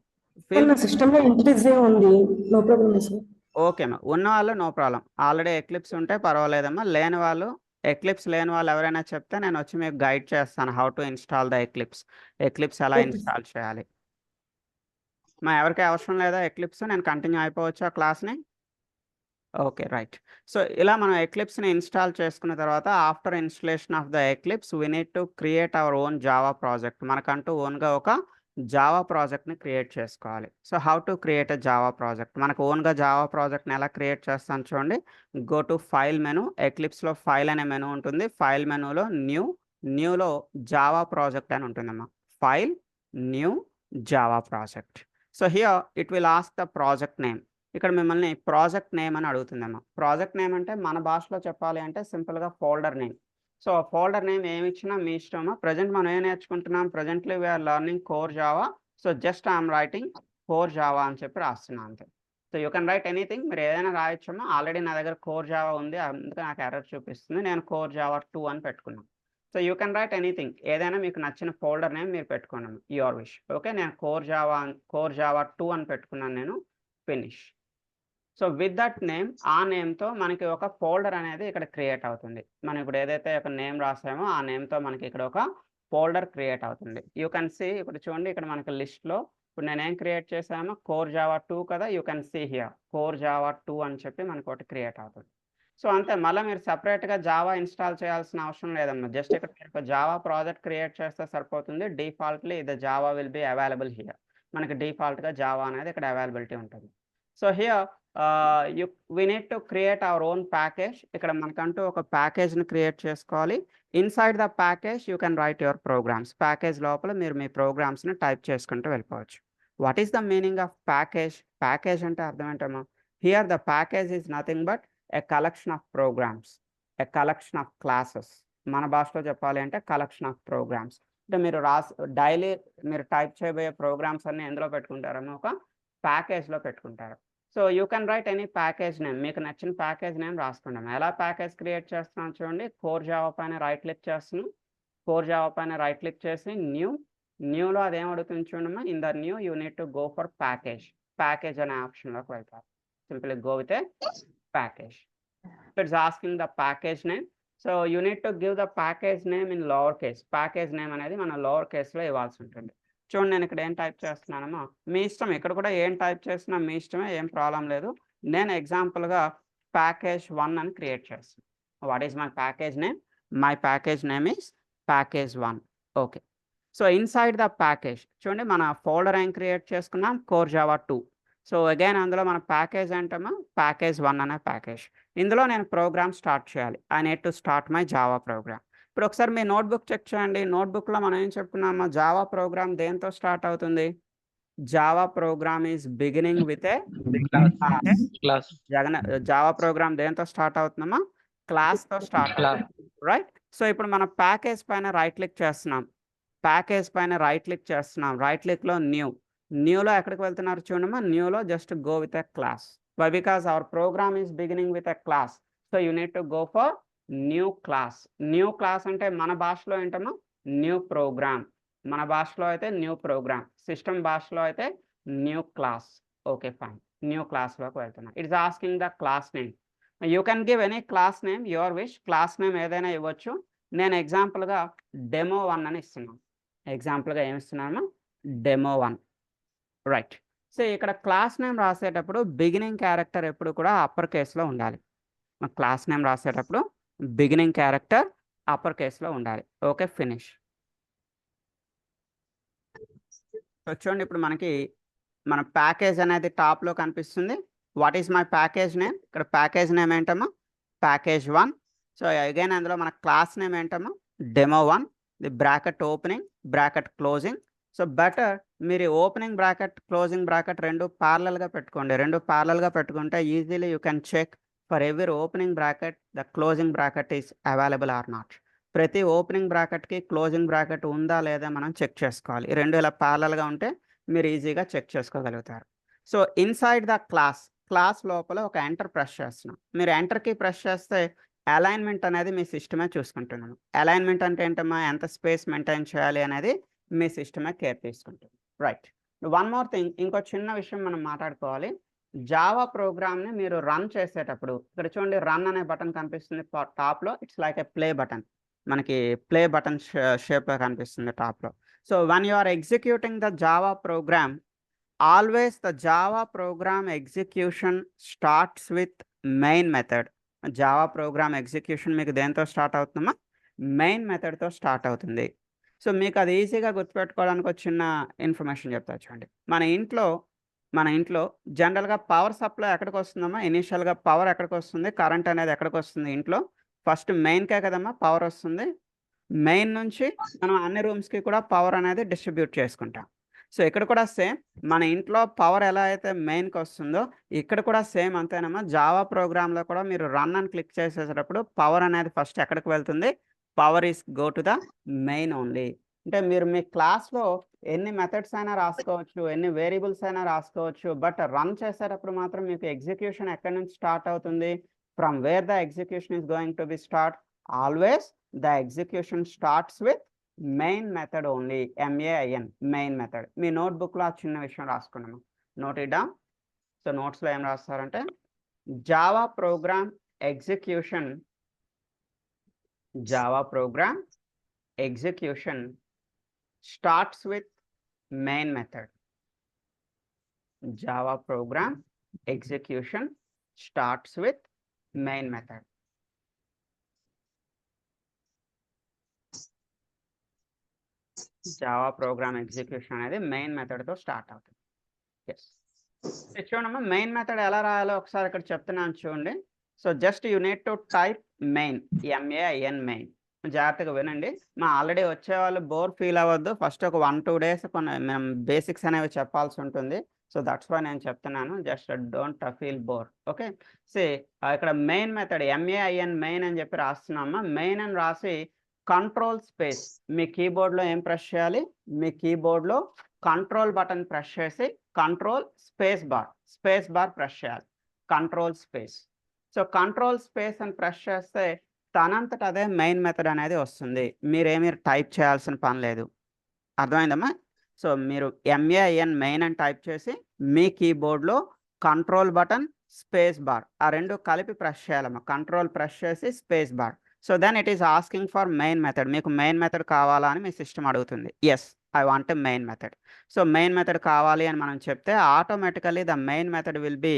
S5: సిస్టంలో ఇంట్రెస్ట్ ఉంది, నో ప్రాబ్లం సార్.
S1: ఓకే అమ్మా. ఉన్న వాళ్ళు నో ప్రాబ్లం, ఆల్రెడీ ఎక్లిప్స్ ఉంటే పర్వాలేదమ్మా. లేని వాళ్ళు, ఎక్లిప్స్ లేని వాళ్ళు ఎవరైనా చెప్తే నేను వచ్చి మీకు గైడ్ చేస్తాను, how to install the Eclipse. Eclipse ఎలా ఇన్స్టాల్ చేయాలి. మా ఎవరికి అవసరం లేదా ఎక్లిప్స్? నేను కంటిన్యూ అయిపోవచ్చు ఆ క్లాస్ని. Okay right. సో ఇలా మనం ఎక్లిప్స్ని ఇన్స్టాల్ చేసుకున్న తర్వాత, after installation of the Eclipse we need to create our own Java project. మనకంటూ ఓన్గా ఒక జావా ప్రాజెక్ట్ని క్రియేట్ చేసుకోవాలి. So how to create a Java project. మనకు ఓన్గా జావా ప్రాజెక్ట్ని ఎలా క్రియేట్ చేస్తాను చూడండి. Go to file menu. ఎక్లిప్స్లో ఫైల్ అనే మెనూ ఉంటుంది. ఫైల్ మెనూలో న్యూలో జావా ప్రాజెక్ట్ అని ఉంటుందమ్మా. File, new, Java project. So here it will ask the project name. ఇక్కడ మిమ్మల్ని ప్రాజెక్ట్ నేమ్ అని అడుగుతుందమ్మా. ప్రాజెక్ట్ నేమ్ అంటే మన భాషలో చెప్పాలి అంటే సింపుల్గా folder name. So folder name ఏమి ఇచ్చినా మీ ఇష్టమా. ప్రజెంట్ మనం ఏం నేర్చుకుంటున్నాం, presently we are learning core Java. So just I'm writing core Java అని చెప్పి రాస్తున్నాను అంతే. So you can write anything, మీరు ఏదైనా రాయొచ్చమ్మా. ఆల్రెడీ నా దగ్గర కోర్ జావా ఉంది, అందుకే నాకు ఎర్రర్ చూపిస్తుంది. నేను కోర్ జావా 2 అని పెట్టుకున్నాను. So you can write anything, ఏదైనా మీకు నచ్చిన ఫోల్డర్ నేమ్ మీరు పెట్టుకోండి, యువర్ విష్. ఓకే, నేను కోర్ జావా 2 అని పెట్టుకున్నాను నేను. Finish. So with that name, ఆ నేమ్తో మనకి ఒక ఫోల్డర్ అనేది ఇక్కడ క్రియేట్ అవుతుంది. మనం ఇప్పుడు ఏదైతే ఒక నేమ్ రాసామో ఆ నేమ్తో మనకి ఇక్కడ ఒక ఫోల్డర్ క్రియేట్ అవుతుంది. యూ కెన్ సీ, ఇప్పుడు చూడండి ఇక్కడ మనకి లిస్ట్లో ఇప్పుడు నేనేం క్రియేట్ చేసామో కోర్ జావా 2 కదా. You can see here core Java 2 అని చెప్పి మనకి ఒకటి క్రియేట్ అవుతుంది. సో అంతే, మళ్ళీ మీరు సపరేట్గా జావా ఇన్స్టాల్ చేయాల్సిన అవసరం లేదమ్మా. జస్ట్ ఇక్కడ మీరు జావా ప్రాజెక్ట్ క్రియేట్ చేస్తే సరిపోతుంది. Defaultly the Java will be available here. మనకి డిఫాల్ట్గా జావా అనేది ఇక్కడ అవైలబిలిటీ ఉంటుంది. So here we need to create our own package. ఇక్కడ మనకంటూ ఒక ప్యాకేజ్ని క్రియేట్ చేసుకోవాలి. Inside the package you can write your programs. Package లోపల మీరు మీ ప్రోగ్రామ్స్ని టైప్ చేసుకుంటూ వెళ్ళిపోవచ్చు. What is the meaning of package? Package అంటే అర్థం ఏంటమ్మా? Here the package is nothing but a collection of programs, a collection of classes. మన భాషలో చెప్పాలి అంటే కలెక్షన్ ఆఫ్ ప్రోగ్రామ్స్. అంటే మీరు డైలీ మీరు టైప్ చేయబోయే ప్రోగ్రామ్స్ అన్ని ఎందులో పెట్టుకుంటారమ్మా? ఒక ప్యాకేజ్లో పెట్టుకుంటారు. So you can right any package name, మీకు నచ్చిన ప్యాకేజ్ నేమ్ రాసుకుంటాం. ఎలా ప్యాకేజ్ క్రియేట్ చేస్తున్నాం చూడండి. కోర్ జావా పైన రైట్ క్లిక్ చేస్తున్నాం. కోర్ జావా పైన రైట్ క్లిక్ చేసి న్యూ, న్యూలో అదేం అడుగుతుంది చూడమ్మా, in the new you need to go for package అనే ఆప్షన్లోకి వెళ్తారు. Simple go with a package. It's asking the package name. So you need to give the package name in lower case. Package name అనేది మనం lower కేస్లో ఇవ్వాల్సి ఉంటుంది. చూడండి నేను ఇక్కడ ఏం టైప్ చేస్తున్నానమ్మా, మీ ఇష్టం, ఇక్కడ కూడా ఏం టైప్ చేసినా మీ ఇష్టమే, ఏం ప్రాబ్లం లేదు. నేను ఎగ్జాంపుల్గా ప్యాకేజ్ 1 అని క్రియేట్ చేస్తాను. What is my package name? My package name is package 1. Okay. So inside the package చూడండి మన ఫోల్డర్ ఏం క్రియేట్ చేసుకున్నాం, కోర్ జావా 2. సో అగైన్ అందులో మన ప్యాకేజ్ ఏంటమ్మా, ప్యాకేజ్ 1 అనే ప్యాకేజ్. ఇందులో నేను ప్రోగ్రామ్ స్టార్ట్ చేయాలి. I need to start my Java programme. ఇప్పుడు ఒకసారి మీ నోట్బుక్ చెక్ చేయండి. నోట్బుక్లో మనం ఏం చెప్పుకున్నామా, జావా ప్రోగ్రామ్ దేంతో స్టార్ట్ అవుతుంది? Java programme is beginning with a
S4: class.
S1: Java programme దేంతో స్టార్ట్ అవుతుందమ్మా, క్లాస్తో స్టార్ట్ అవుతుంది, రైట్? సో ఇప్పుడు మనం ప్యాకేజ్ పైన రైట్ క్లిక్ చేస్తున్నాం. రైట్ క్లిక్లో న్యూలో ఎక్కడికి వెళ్తున్నారు చూడమ్మా, న్యూలో just go with a class. Why? Because our program is beginning with a class. So you need to go for new class. న్యూ క్లాస్ అంటే మన భాషలో ఏంటమ్మా, న్యూ ప్రోగ్రామ్. మన భాషలో అయితే న్యూ ప్రోగ్రామ్, సిస్టమ్ భాషలో అయితే new class. Okay fine, new క్లాస్లోకి వెళ్తున్నా. It's asking the class name. You can give any class name your wish. Class name ఏదైనా ఇవ్వచ్చు. నేను ఎగ్జాంపుల్గా డెమో 1 అని ఇస్తున్నాను. ఎగ్జాంపుల్గా ఏమి ఇస్తున్నాను, డెమో 1, రైట్? సో ఇక్కడ క్లాస్ నేమ్ రాసేటప్పుడు బిగినింగ్ క్యారెక్టర్ ఎప్పుడు కూడా అప్పర్ కేస్లో ఉండాలి. క్లాస్ నేమ్ రాసేటప్పుడు బిగినింగ్ క్యారెక్టర్ అప్పర్ కేస్లో ఉండాలి. Okay finish. చూడండి ఇప్పుడు మనకి మన ప్యాకేజ్ అనేది టాప్లో కనిపిస్తుంది. What is my package name? ఇక్కడ ప్యాకేజ్ నేమ్ ఏంటమ్మా, ప్యాకేజ్ 1. సో అగైన్ అందులో మన క్లాస్ నేమ్ ఏంటమ్మా, demo 1. The bracket opening, bracket closing. So better మీరు ఓపెనింగ్ బ్రాకెట్, క్లోజింగ్ బ్రాకెట్ రెండు ప్యారలల్గా పెట్టుకోండి. రెండు ప్యారలల్గా పెట్టుకుంటే easily you can check for every opening bracket the closing bracket is available or not. ప్రతి ఓపెనింగ్ బ్రాకెట్కి క్లోజింగ్ బ్రాకెట్ ఉందా లేదా మనం చెక్ చేసుకోవాలి. ఈ రెండు ఇలా ప్యారలల్గా ఉంటే మీరు ఈజీగా చెక్ చేసుకోగలుగుతారు. సో ఇన్సైడ్ ద క్లాస్ లోపల ఒక ఎంటర్ ప్రెస్ చేస్తున్నాం. మీరు ఎంటర్కి ప్రెస్ చేస్తే అలైన్మెంట్ అనేది మీ సిస్టమే చూసుకుంటున్నాను. అలైన్మెంట్ అంటే ఏంటమ్మా, ఎంత స్పేస్ మెయింటైన్ చేయాలి అనేది మీ సిస్టమే కేర్ తీసుకుంటుంది, రైట్? వన్ మోర్ థింగ్, ఇంకో చిన్న విషయం మనం మాట్లాడుకోవాలి. జావా ప్రోగ్రామ్ని మీరు రన్ చేసేటప్పుడు ఇక్కడ చూడండి రన్ అనే బటన్ కనిపిస్తుంది టాప్లో. It's like a play button. మనకి ప్లే బటన్ షేప్లో కనిపిస్తుంది టాప్లో. So when you are executing the Java program, always the Java program execution starts with main method. Java program execution మీకు దేంతో స్టార్ట్ అవుతుందమ్మా, మెయిన్ మెథడ్తో స్టార్ట్ అవుతుంది. సో మీకు అది ఈజీగా గుర్తుపెట్టుకోవడానికి ఒక చిన్న ఇన్ఫర్మేషన్ చెప్తా చూడండి. మన ఇంట్లో జనరల్గా పవర్ సప్లై ఎక్కడికి వస్తుందమ్మా, ఇనీషియల్గా పవర్ ఎక్కడికి వస్తుంది, కరెంట్ అనేది ఎక్కడికి వస్తుంది ఇంట్లో? ఫస్ట్ మెయిన్కే కదమ్మా పవర్ వస్తుంది. మెయిన్ నుంచి మనం అన్ని రూమ్స్కి కూడా పవర్ అనేది డిస్ట్రిబ్యూట్ చేసుకుంటాం. సో ఇక్కడ కూడా సేమ్, మన ఇంట్లో పవర్ ఎలా అయితే మెయిన్కి వస్తుందో ఇక్కడ కూడా సేమ్ అంతేనమ్మా. జావా ప్రోగ్రామ్లో కూడా మీరు రన్ అని క్లిక్ చేసేటప్పుడు పవర్ అనేది ఫస్ట్ ఎక్కడికి వెళ్తుంది, power is go to the main only. అంటే మీరు మీ క్లాస్లో ఎన్ని మెథడ్స్ అయినా రాసుకోవచ్చు, ఎన్ని వేరియబుల్స్ అయినా రాసుకోవచ్చు, బట్ రన్ చేసేటప్పుడు మాత్రం మీకు ఎగ్జిక్యూషన్ ఎక్కడి నుంచి స్టార్ట్ అవుతుంది, from where the execution is going to be start, always the execution starts with main method only, MAIN, main method. మీ నోట్బుక్లో ఆ చిన్న విషయం రాసుకున్నాము, నోట్ ఇట్ డౌన్. సో నోట్స్లో ఏం రాస్తారంటే Java program execution starts with main method. Java program execution starts with main method. Java program execution అనేది మెయిన్ మెథడ్తో స్టార్ట్ అవుతుంది. ఎస్, చూడమ్మా మెయిన్ మెథడ్ ఎలా రాయాలో ఒకసారి ఇక్కడ చెప్తున్నాను చూడండి. So just you need to type main, MAIN main. జాగ్రత్తగా వినండి. మా ఆల్రెడీ వచ్చే వాళ్ళు బోర్ ఫీల్ అవ్వద్దు. ఫస్ట్ ఒక 1-2 days కొన్ని మనం బేసిక్స్ అనేవి చెప్పాల్సి ఉంటుంది. సో దట్స్ వై నేను చెప్తున్నాను, just don't feel bore. Okay, ఇక్కడ మెయిన్ మెథడ్ MAIN మెయిన్ అని చెప్పి రాస్తున్నామా. మెయిన్ అని రాసి కంట్రోల్ స్పేస్, మీ కీబోర్డ్లో ఏం ప్రెస్ చేయాలి, మీ కీబోర్డ్లో కంట్రోల్ బటన్ ప్రెస్ చేసి కంట్రోల్ స్పేస్ బార్ ప్రెస్ చేయాలి. Control space. So control space అని ప్రెస్ చేస్తే తనంతట అదే మెయిన్ మెథడ్ అనేది వస్తుంది. మీరేమీ టైప్ చేయాల్సిన పని లేదు. అర్థమైందమ్మా? సో మీరు MAIN మెయిన్ అని టైప్ చేసి మీ కీబోర్డ్లో కంట్రోల్ బటన్ స్పేస్ బార్ ఆ రెండు కలిపి ప్రెస్ చేయాలమ్మా. కంట్రోల్ ప్రెస్ చేసి space bar. So then it is asking for main method. మీకు మెయిన్ మెథడ్ కావాలా అని మీ సిస్టమ్ అడుగుతుంది. Yes, I want a main method. So main method కావాలి అని మనం చెప్తే automatically the main method will be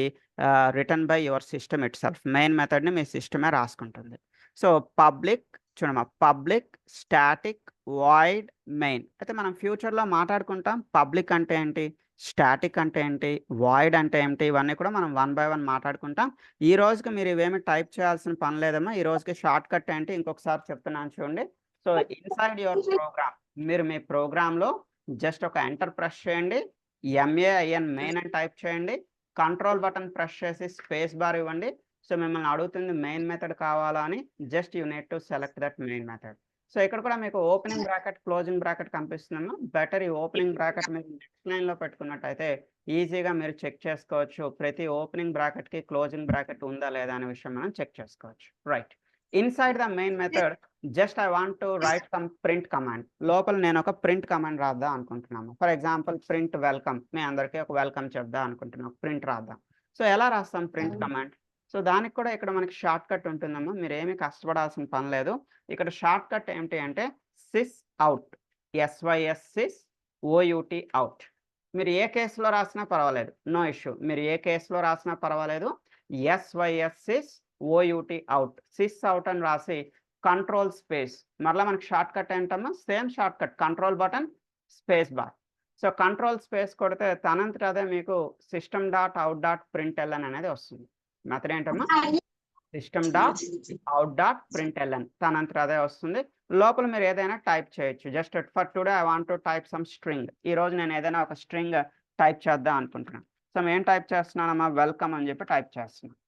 S1: return by your system itself. Main మెథడ్ని మీ సిస్టమే రాసుకుంటుంది. సో పబ్లిక్ చూడమ్మా, పబ్లిక్ స్టాటిక్ వాయిడ్ మెయిన్. అయితే మనం ఫ్యూచర్లో మాట్లాడుకుంటాం పబ్లిక్ అంటే ఏంటి, స్టాటిక్ అంటే ఏంటి, వాయిడ్ అంటే ఏంటి, ఇవన్నీ కూడా మనం 1 by 1 మాట్లాడుకుంటాం. ఈ రోజుకి మీరు ఇవేమి టైప్ చేయాల్సిన పని లేదమ్మా. ఈ రోజుకి షార్ట్ కట్ ఏంటి ఇంకొకసారి చెప్తున్నాను చూడండి. సో ఇన్సైడ్ యువర్ ప్రోగ్రామ్ మీరు మీ ప్రోగ్రాంలో జస్ట్ ఒక ఎంటర్ ప్రెస్ చేయండి, MAIN మెయిన్ అని టైప్ చేయండి, కంట్రోల్ బటన్ ప్రెస్ చేసి స్పేస్ బార్ ఇవ్వండి. సో మిమ్మల్ని అడుగుతుంది మెయిన్ మెథడ్ కావాలా అని. Just you need to select that main method. So ఇక్కడ కూడా మీకు ఓపెనింగ్ బ్రాకెట్ క్లోజింగ్ బ్రాకెట్ కనిపిస్తుందమ్మా. బెటర్ ఈ ఓపెనింగ్ బ్రాకెట్ మీరు నెక్స్ట్ లైన్లో పెట్టుకున్నట్టయితే ఈజీగా మీరు చెక్ చేసుకోవచ్చు. ప్రతి ఓపెనింగ్ బ్రాకెట్కి క్లోజింగ్ బ్రాకెట్ ఉందా లేదా అనే విషయం మనం చెక్ చేసుకోవచ్చు. Right, inside the main method just I want to write some print command. లోపల నేను ఒక ప్రింట్ కమాండ్ రాద్దాం అనుకుంటున్నాను. ఫర్ ఎగ్జాంపుల్ ప్రింట్ వెల్కమ్, మీ అందరికీ ఒక వెల్కమ్ చెప్దాం అనుకుంటున్నాను. ప్రింట్ రాద్దాం. సో ఎలా రాస్తాం ప్రింట్ కమాండ్? సో దానికి కూడా ఇక్కడ మనకి షార్ట్ కట్ ఉంటుందమ్మా. మీరు ఏమీ కష్టపడాల్సిన పని లేదు. ఇక్కడ షార్ట్ కట్ ఏంటి అంటే sys out, SYS sys OUT out. మీరు ఏ కేసులో రాసినా పర్వాలేదు, నో ఇష్యూ. మీరు ఏ కేసులో రాసినా పర్వాలేదు. SYS sys OUT out, sys out అని రాసి కంట్రోల్ స్పేస్. మరలా మనకి షార్ట్ కట్ ఏంటమ్మా, same short cut, control button space bar. So control space కొడితే తనంతట అదే మీకు system.out.println అనేది వస్తుంది. మెథడ్ ఏంటమ్మా, system.out.println తనంతట అదే వస్తుంది. లోపల మీరు ఏదైనా టైప్ చేయొచ్చు. Just for today I want to type some string. ఈ రోజు నేను ఏదైనా ఒక స్ట్రింగ్ టైప్ చేద్దాం అనుకుంటున్నాను. సో నేను టైప్ చేస్తున్నానమ్మా, వెల్కమ్ అని చెప్పి టైప్ చేస్తున్నాను.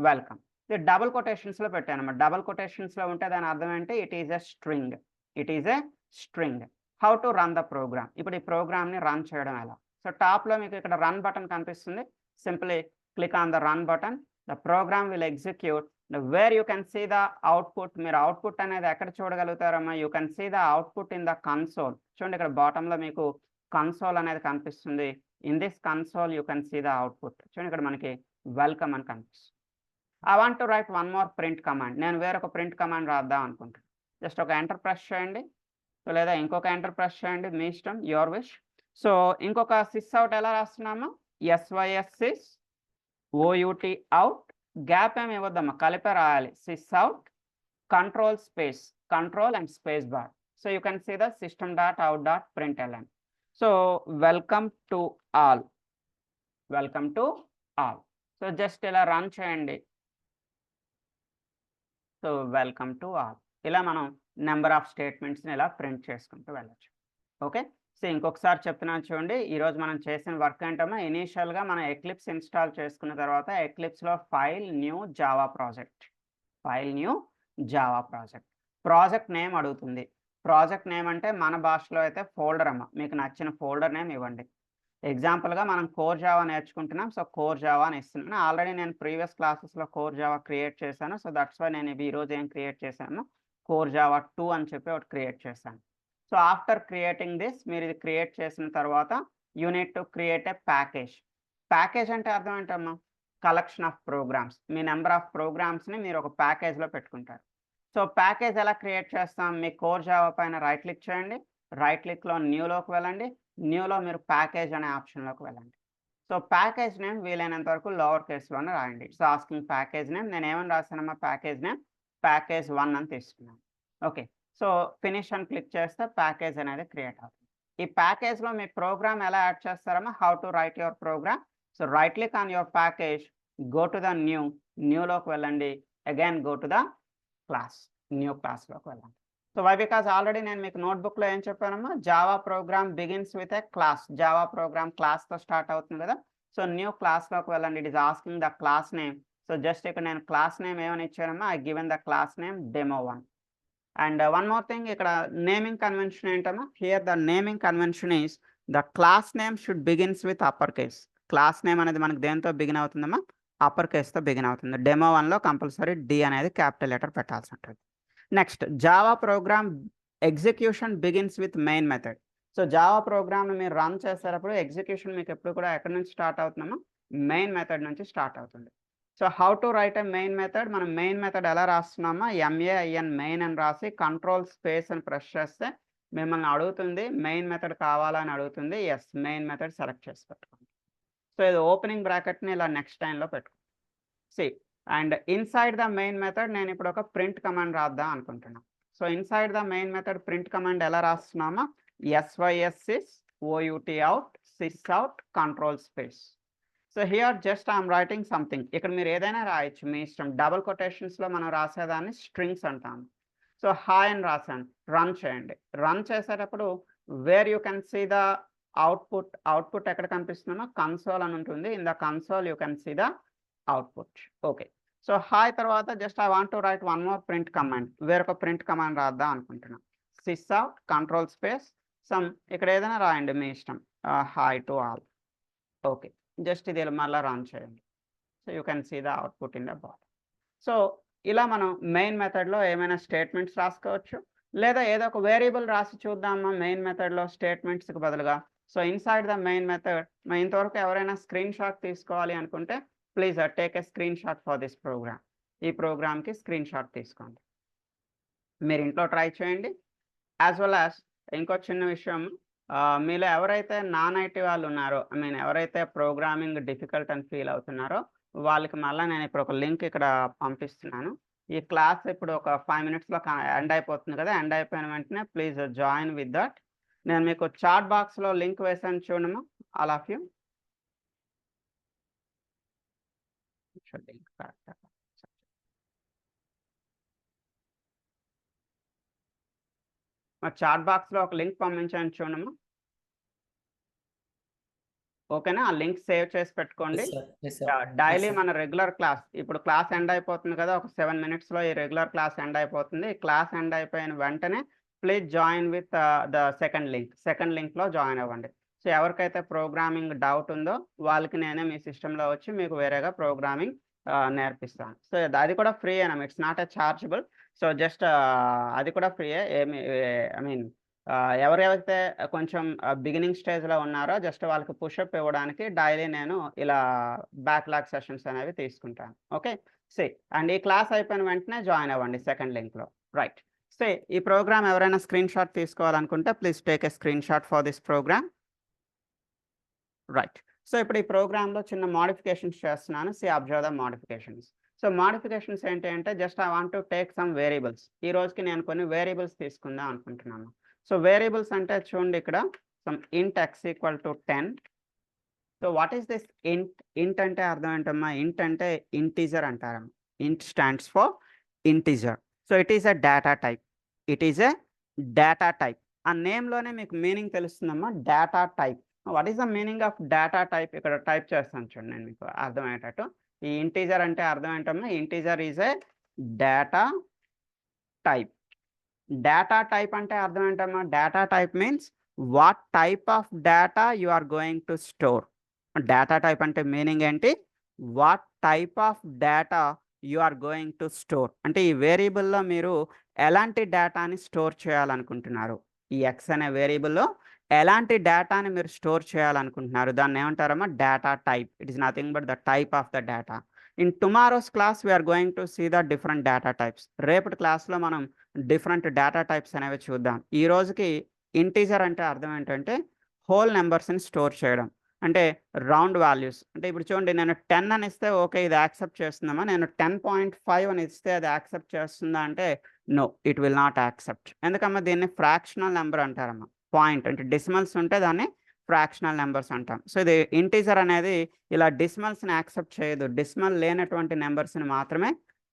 S1: వెల్కమ్ ఇది డబుల్ కొటేషన్స్లో పెట్టానమ్మా. డబుల్ కొటేషన్స్లో ఉంటే దాని అర్థం ఏంటి, it is a string. It is a string. How to run the program. ఇప్పుడు ఈ ప్రోగ్రామ్ని రన్ చేయడం ఎలా? సో టాప్లో మీకు ఇక్కడ రన్ బటన్ కనిపిస్తుంది. Simply click on the run button. The program will execute. Where you can see the output, మీరు అవుట్పుట్ అనేది ఎక్కడ చూడగలుగుతారమ్మా? You can see the output in the console. చూడండి ఇక్కడ బాటంలో మీకు కన్సోల్ అనేది కనిపిస్తుంది. In this console you can see the output. చూడండి ఇక్కడ మనకి వెల్కమ్ అని కనిపిస్తుంది. I want to write one more print command. నేను వేరొక ప్రింట్ కమాండ్ రాద్దాం అనుకుంటున్నాను. జస్ట్ ఒక ఎంటర్ ప్రెస్ చేయండి, లేదా ఇంకొక ఎంటర్ ప్రెస్ చేయండి, మీ ఇష్టం, యువర్ విష్. సో ఇంకొక సిస్ అవుట్ ఎలా రాస్తున్నామా, SYS sys OUT out. Gap ఏమి ఇవ్వద్దమ్మా, కలిపే రాయాలి. Sys out control space, control and space bar. So you can see the system.out.println. So welcome to all, welcome to all. So just ఇలా run చేయండి. So welcome to all. ఇలా మనం number of స్టేట్మెంట్స్ని ఇలా print చేసుకుంటూ వెళ్ళచ్చు. Okay, so ఇంకొకసారి చెప్తున్నాను చూడండి. ఈరోజు మనం చేసిన వర్క్ ఏంటమ్మా, ఇనీషియల్గా మనం ఎక్లిప్స్ ఇన్స్టాల్ చేసుకున్న తర్వాత ఎక్లిప్స్లో file new Java project, file new Java project, project name అడుగుతుంది. ప్రాజెక్ట్ నేమ్ అంటే మన భాషలో అయితే ఫోల్డర్ అమ్మ. మీకు నచ్చిన ఫోల్డర్ నేమ్ ఇవ్వండి. ఎగ్జాంపుల్గా మనం కోర్ జావా నేర్చుకుంటున్నాం. సో కోర్ జావా అని ఇస్తున్నాను. ఆల్రెడీ నేను ప్రీవియస్ క్లాసెస్లో కోర్ జావా క్రియేట్ చేశాను. సో దట్స్ వై నేను ఈరోజు ఏం క్రియేట్ చేశాను, కోర్ జావా 2 అని చెప్పి ఒకటి క్రియేట్ చేశాను. సో ఆఫ్టర్ క్రియేటింగ్ దిస్, మీరు ఇది క్రియేట్ చేసిన తర్వాత you need to create a package. Package అంటే అర్థం ఏంటమ్మా, కలెక్షన్ ఆఫ్ ప్రోగ్రామ్స్. మీ నెంబర్ ఆఫ్ ప్రోగ్రామ్స్ని మీరు ఒక ప్యాకేజ్లో పెట్టుకుంటారు. సో ప్యాకేజ్ ఎలా క్రియేట్ చేస్తాం, మీ కోర్ జావా పైన రైట్ క్లిక్ చేయండి, రైట్ క్లిక్లో న్యూలోకి వెళ్ళండి, న్యూలో మీరు ప్యాకేజ్ అనే ఆప్షన్లోకి వెళ్ళండి. సో ప్యాకేజ్ నేమ్ వీలైనంత వరకు లోవర్ కేసులోనే రాయండి. సో ఆస్కింగ్ ప్యాకేజ్ నేమ్, నేను ఏమని రాశానమ్మా, ప్యాకేజ్ నేమ్ ప్యాకేజ్ 1 అని తీసుకున్నాను. ఓకే, సో ఫినిష్ అని క్లిక్ చేస్తే ప్యాకేజ్ అనేది క్రియేట్ అవుతుంది. ఈ ప్యాకేజ్లో మీ ప్రోగ్రామ్ ఎలా యాడ్ చేస్తారమ్మా, how to write your program. So right click on your package, go to the న్యూలోకి వెళ్ళండి, again go to the class, new క్లాస్లోకి వెళ్ళండి. సో వై బికాజ్ ఆల్రెడీ నేను మీకు నోట్బుక్లో ఏం చెప్పానమ్మా, Java program begins with a class. Java program క్లాస్తో స్టార్ట్ అవుతుంది కదా. సో న్యూ క్లాస్లోకి వెళ్ళండి. It is asking the class name. So just ఇక్కడ నేను క్లాస్ నేమ్ ఏమని ఇచ్చానమ్మా, I given the class name demo1. And one more thing, ఇక్కడ నేమింగ్ కన్వెన్షన్ ఏంటమ్మా, here the naming convention is the class name should begins with upper case. Class name అనేది మనకు దేంతో begin అవుతుందమ్మా, అప్పర్ కేస్తో begin అవుతుంది. demo1లో కంపల్సరీ D అనేది క్యాపిటల్ లెటర్ పెట్టాల్సి ఉంటుంది. Next, Java program execution begins with main method. So Java ప్రోగ్రామ్ని మీరు రన్ చేసేటప్పుడు ఎగ్జిక్యూషన్ మీకు ఎప్పుడు కూడా ఎక్కడి నుంచి స్టార్ట్ అవుతుందమ్మా, మెయిన్ మెథడ్ నుంచి స్టార్ట్ అవుతుంది. So how to right a main method, మనం మెయిన్ మెథడ్ ఎలా రాస్తున్నామా, MAIN మెయిన్ అని రాసి కంట్రోల్ స్పేస్ అని ప్రెస్ చేస్తే మిమ్మల్ని అడుగుతుంది మెయిన్ మెథడ్ కావాలని అడుగుతుంది. ఎస్, మెయిన్ మెథడ్ సెలెక్ట్ చేసి పెట్టుకోండి. సో ఇది ఓపెనింగ్ బ్రాకెట్ని ఇలా నెక్స్ట్ టైంలో పెట్టుకోండి. See and inside the main method నేను ఇప్పుడు ఒక ప్రింట్ కమాండ్ రాద్దాం అనుకుంటున్నాను. So inside the main method print command ఎలా రాస్తున్నామా, SYS OUT out sys out control space. So here just I'm writing something. ఇక్కడ మీరు ఏదైనా రాయొచ్చు, మీ ఇష్టం. డబుల్ కొటేషన్స్లో మనం రాసేదాన్ని స్ట్రింగ్స్ అంటాము. సో హాయ్ అని రాశాను, రన్ చేయండి. రన్ చేసేటప్పుడు where you can see the output ఎక్కడ కనిపిస్తుందో కన్సోల్ అని ఉంటుంది. In the console you can see the output. Okay, so hi తర్వాత just I want to write one more print command. వేరొక ప్రింట్ కమాండ్ రాద్దాం అనుకుంటున్నాను. Sys out control space some, ఇక్కడ ఏదైనా రాయండి మీ ఇష్టం. Hi to all. Okay, just ఇది మళ్ళీ రన్ చేయండి. So you can see the output in the bottom. So ఇలా మనం మెయిన్ మెథడ్లో ఏమైనా స్టేట్మెంట్స్ రాసుకోవచ్చు, లేదా ఏదో ఒక వేరియబుల్ రాసి చూద్దామా మెయిన్ మెథడ్లో స్టేట్మెంట్స్కి బదులుగా. So inside the main method ఇంతవరకు ఎవరైనా స్క్రీన్ షాట్ తీసుకోవాలి అనుకుంటే please take a screen shot for this program. ఈ ప్రోగ్రామ్కి స్క్రీన్ షాట్ తీసుకోండి, మీరు ఇంట్లో ట్రై చేయండి. యాజ్ వెల్ యాజ్ ఇంకో చిన్న విషయం, మీలో ఎవరైతే నాన్ ఐటీ వాళ్ళు ఉన్నారో, ఎవరైతే ప్రోగ్రామింగ్ డిఫికల్ట్ అని ఫీల్ అవుతున్నారో వాళ్ళకి మళ్ళీ నేను ఇప్పుడు ఒక లింక్ ఇక్కడ పంపిస్తున్నాను. ఈ క్లాస్ ఇప్పుడు ఒక 5 minutesలో ఎండ్ అయిపోతుంది కదా. ఎండ్ అయిపోయిన వెంటనే ప్లీజ్ జాయిన్ విత్ దట్. నేను మీకు చాట్ బాక్స్లో లింక్ వేసాను చూడము, ఆల్ ఆఫ్ యూ. మా చాట్ బాక్స్లో ఒక లింక్ పంపించాను చూడము. ఓకేనా, ఆ లింక్ సేవ్ చేసి పెట్టుకోండి. డైలీ మన రెగ్యులర్ క్లాస్, ఇప్పుడు క్లాస్ ఎండ్ అయిపోతుంది కదా, ఒక 7 minutesలో ఈ రెగ్యులర్ క్లాస్ ఎండ్ అయిపోతుంది. క్లాస్ ఎండ్ అయిపోయిన వెంటనే please join with the second లింక్లో జాయిన్ అవ్వండి. సో ఎవరికైతే ప్రోగ్రామింగ్ డౌట్ ఉందో వాళ్ళకి నేనే మీ సిస్టంలో వచ్చి మీకు వేరేగా ప్రోగ్రామింగ్ నేర్పిస్తాను. సో అది కూడా ఫ్రీ అయినా, it's not a chargeable. So just అది కూడా ఫ్రీయే. ఎవరైతే కొంచెం బిగినింగ్ స్టేజ్లో ఉన్నారో జస్ట్ వాళ్ళకి పుషప్ ఇవ్వడానికి డైలీ నేను ఇలా బ్యాక్లాగ్ సెషన్స్ అనేవి తీసుకుంటాను. ఓకే, సే అండ్ ఈ క్లాస్ అయిపోయిన వెంటనే జాయిన్ అవ్వండి సెకండ్ లింక్లో. రైట్, సే ఈ ప్రోగ్రామ్ ఎవరైనా స్క్రీన్ షాట్ తీసుకోవాలనుకుంటే please take a screen shot for this program. Right, so ఇప్పుడు ఈ ప్రోగ్రామ్లో చిన్న మోడిఫికేషన్స్ చేస్తున్నాను. See observe the modifications. So modifications ఏంటి అంటే just I want to take some variables. ఈ రోజుకి నేను కొన్ని వేరియబుల్స్ తీసుకుందాం అనుకుంటున్నాను. సో వేరియబుల్స్ అంటే చూడండి ఇక్కడ సమ్ ఇంట్ x = 10. So what is this ఇంట్? ఇంట్ అంటే అర్థం ఏంటమ్మా, ఇంట్ అంటే ఇంటీజర్ అంటారమ్మా. Int stands for integer. So it is a data type. ఆ నేమ్లోనే మీకు మీనింగ్ తెలుస్తుందమ్మా, data type. What is the meaning of data type? ఇక్కడ టైప్ చేస్తాను చూడండి నేను మీకు అర్థమయ్యేటట్టు. ఈ ఇంటీజర్ అంటే అర్థం ఏంటమ్మా, integer is a data type. Data type అంటే అర్థం ఏంటమ్మా, data type means what type of data you are going to store. Data type అంటే మీనింగ్ ఏంటి, what type of data you are going to store. అంటే ఈ వేరియబుల్లో మీరు ఎలాంటి డేటాని స్టోర్ చేయాలనుకుంటున్నారు, ఈ ఎక్స్ అనే వేరియబుల్లో ఎలాంటి డేటాని మీరు స్టోర్ చేయాలనుకుంటున్నారు, దాన్ని ఏమంటారమ్మా, data type. It is nothing but the type of the data. In tomorrow's class we are going to see the different data types. రేపటి క్లాస్లో మనం డిఫరెంట్ డేటా టైప్స్ అనేవి చూద్దాం. ఈ రోజుకి ఇంటీజర్ అంటే అర్థం ఏంటంటే హోల్ నెంబర్స్ని స్టోర్ చేయడం, అంటే రౌండ్ వాల్యూస్. అంటే ఇప్పుడు చూడండి, నేను 10 అని ఇస్తే ఓకే ఇది యాక్సెప్ట్ చేస్తుందమ్మా. నేను 10.5 అని ఇస్తే అది యాక్సెప్ట్ చేస్తుందా అంటే no, it will not accept. ఎందుకమ్మా, దీన్ని ఫ్రాక్షనల్ నెంబర్ అంటారమ్మా. పాయింట్ అంటే డెసిమల్స్ ఉంటే దాన్ని ఫ్రాక్షనల్ నెంబర్స్ అంటాం. సో ఇది ఇంటీజర్ అనేది ఇలా డెసిమల్స్ని యాక్సెప్ట్ చేయదు, డెసిమల్ లేనటువంటి నెంబర్స్ని మాత్రమే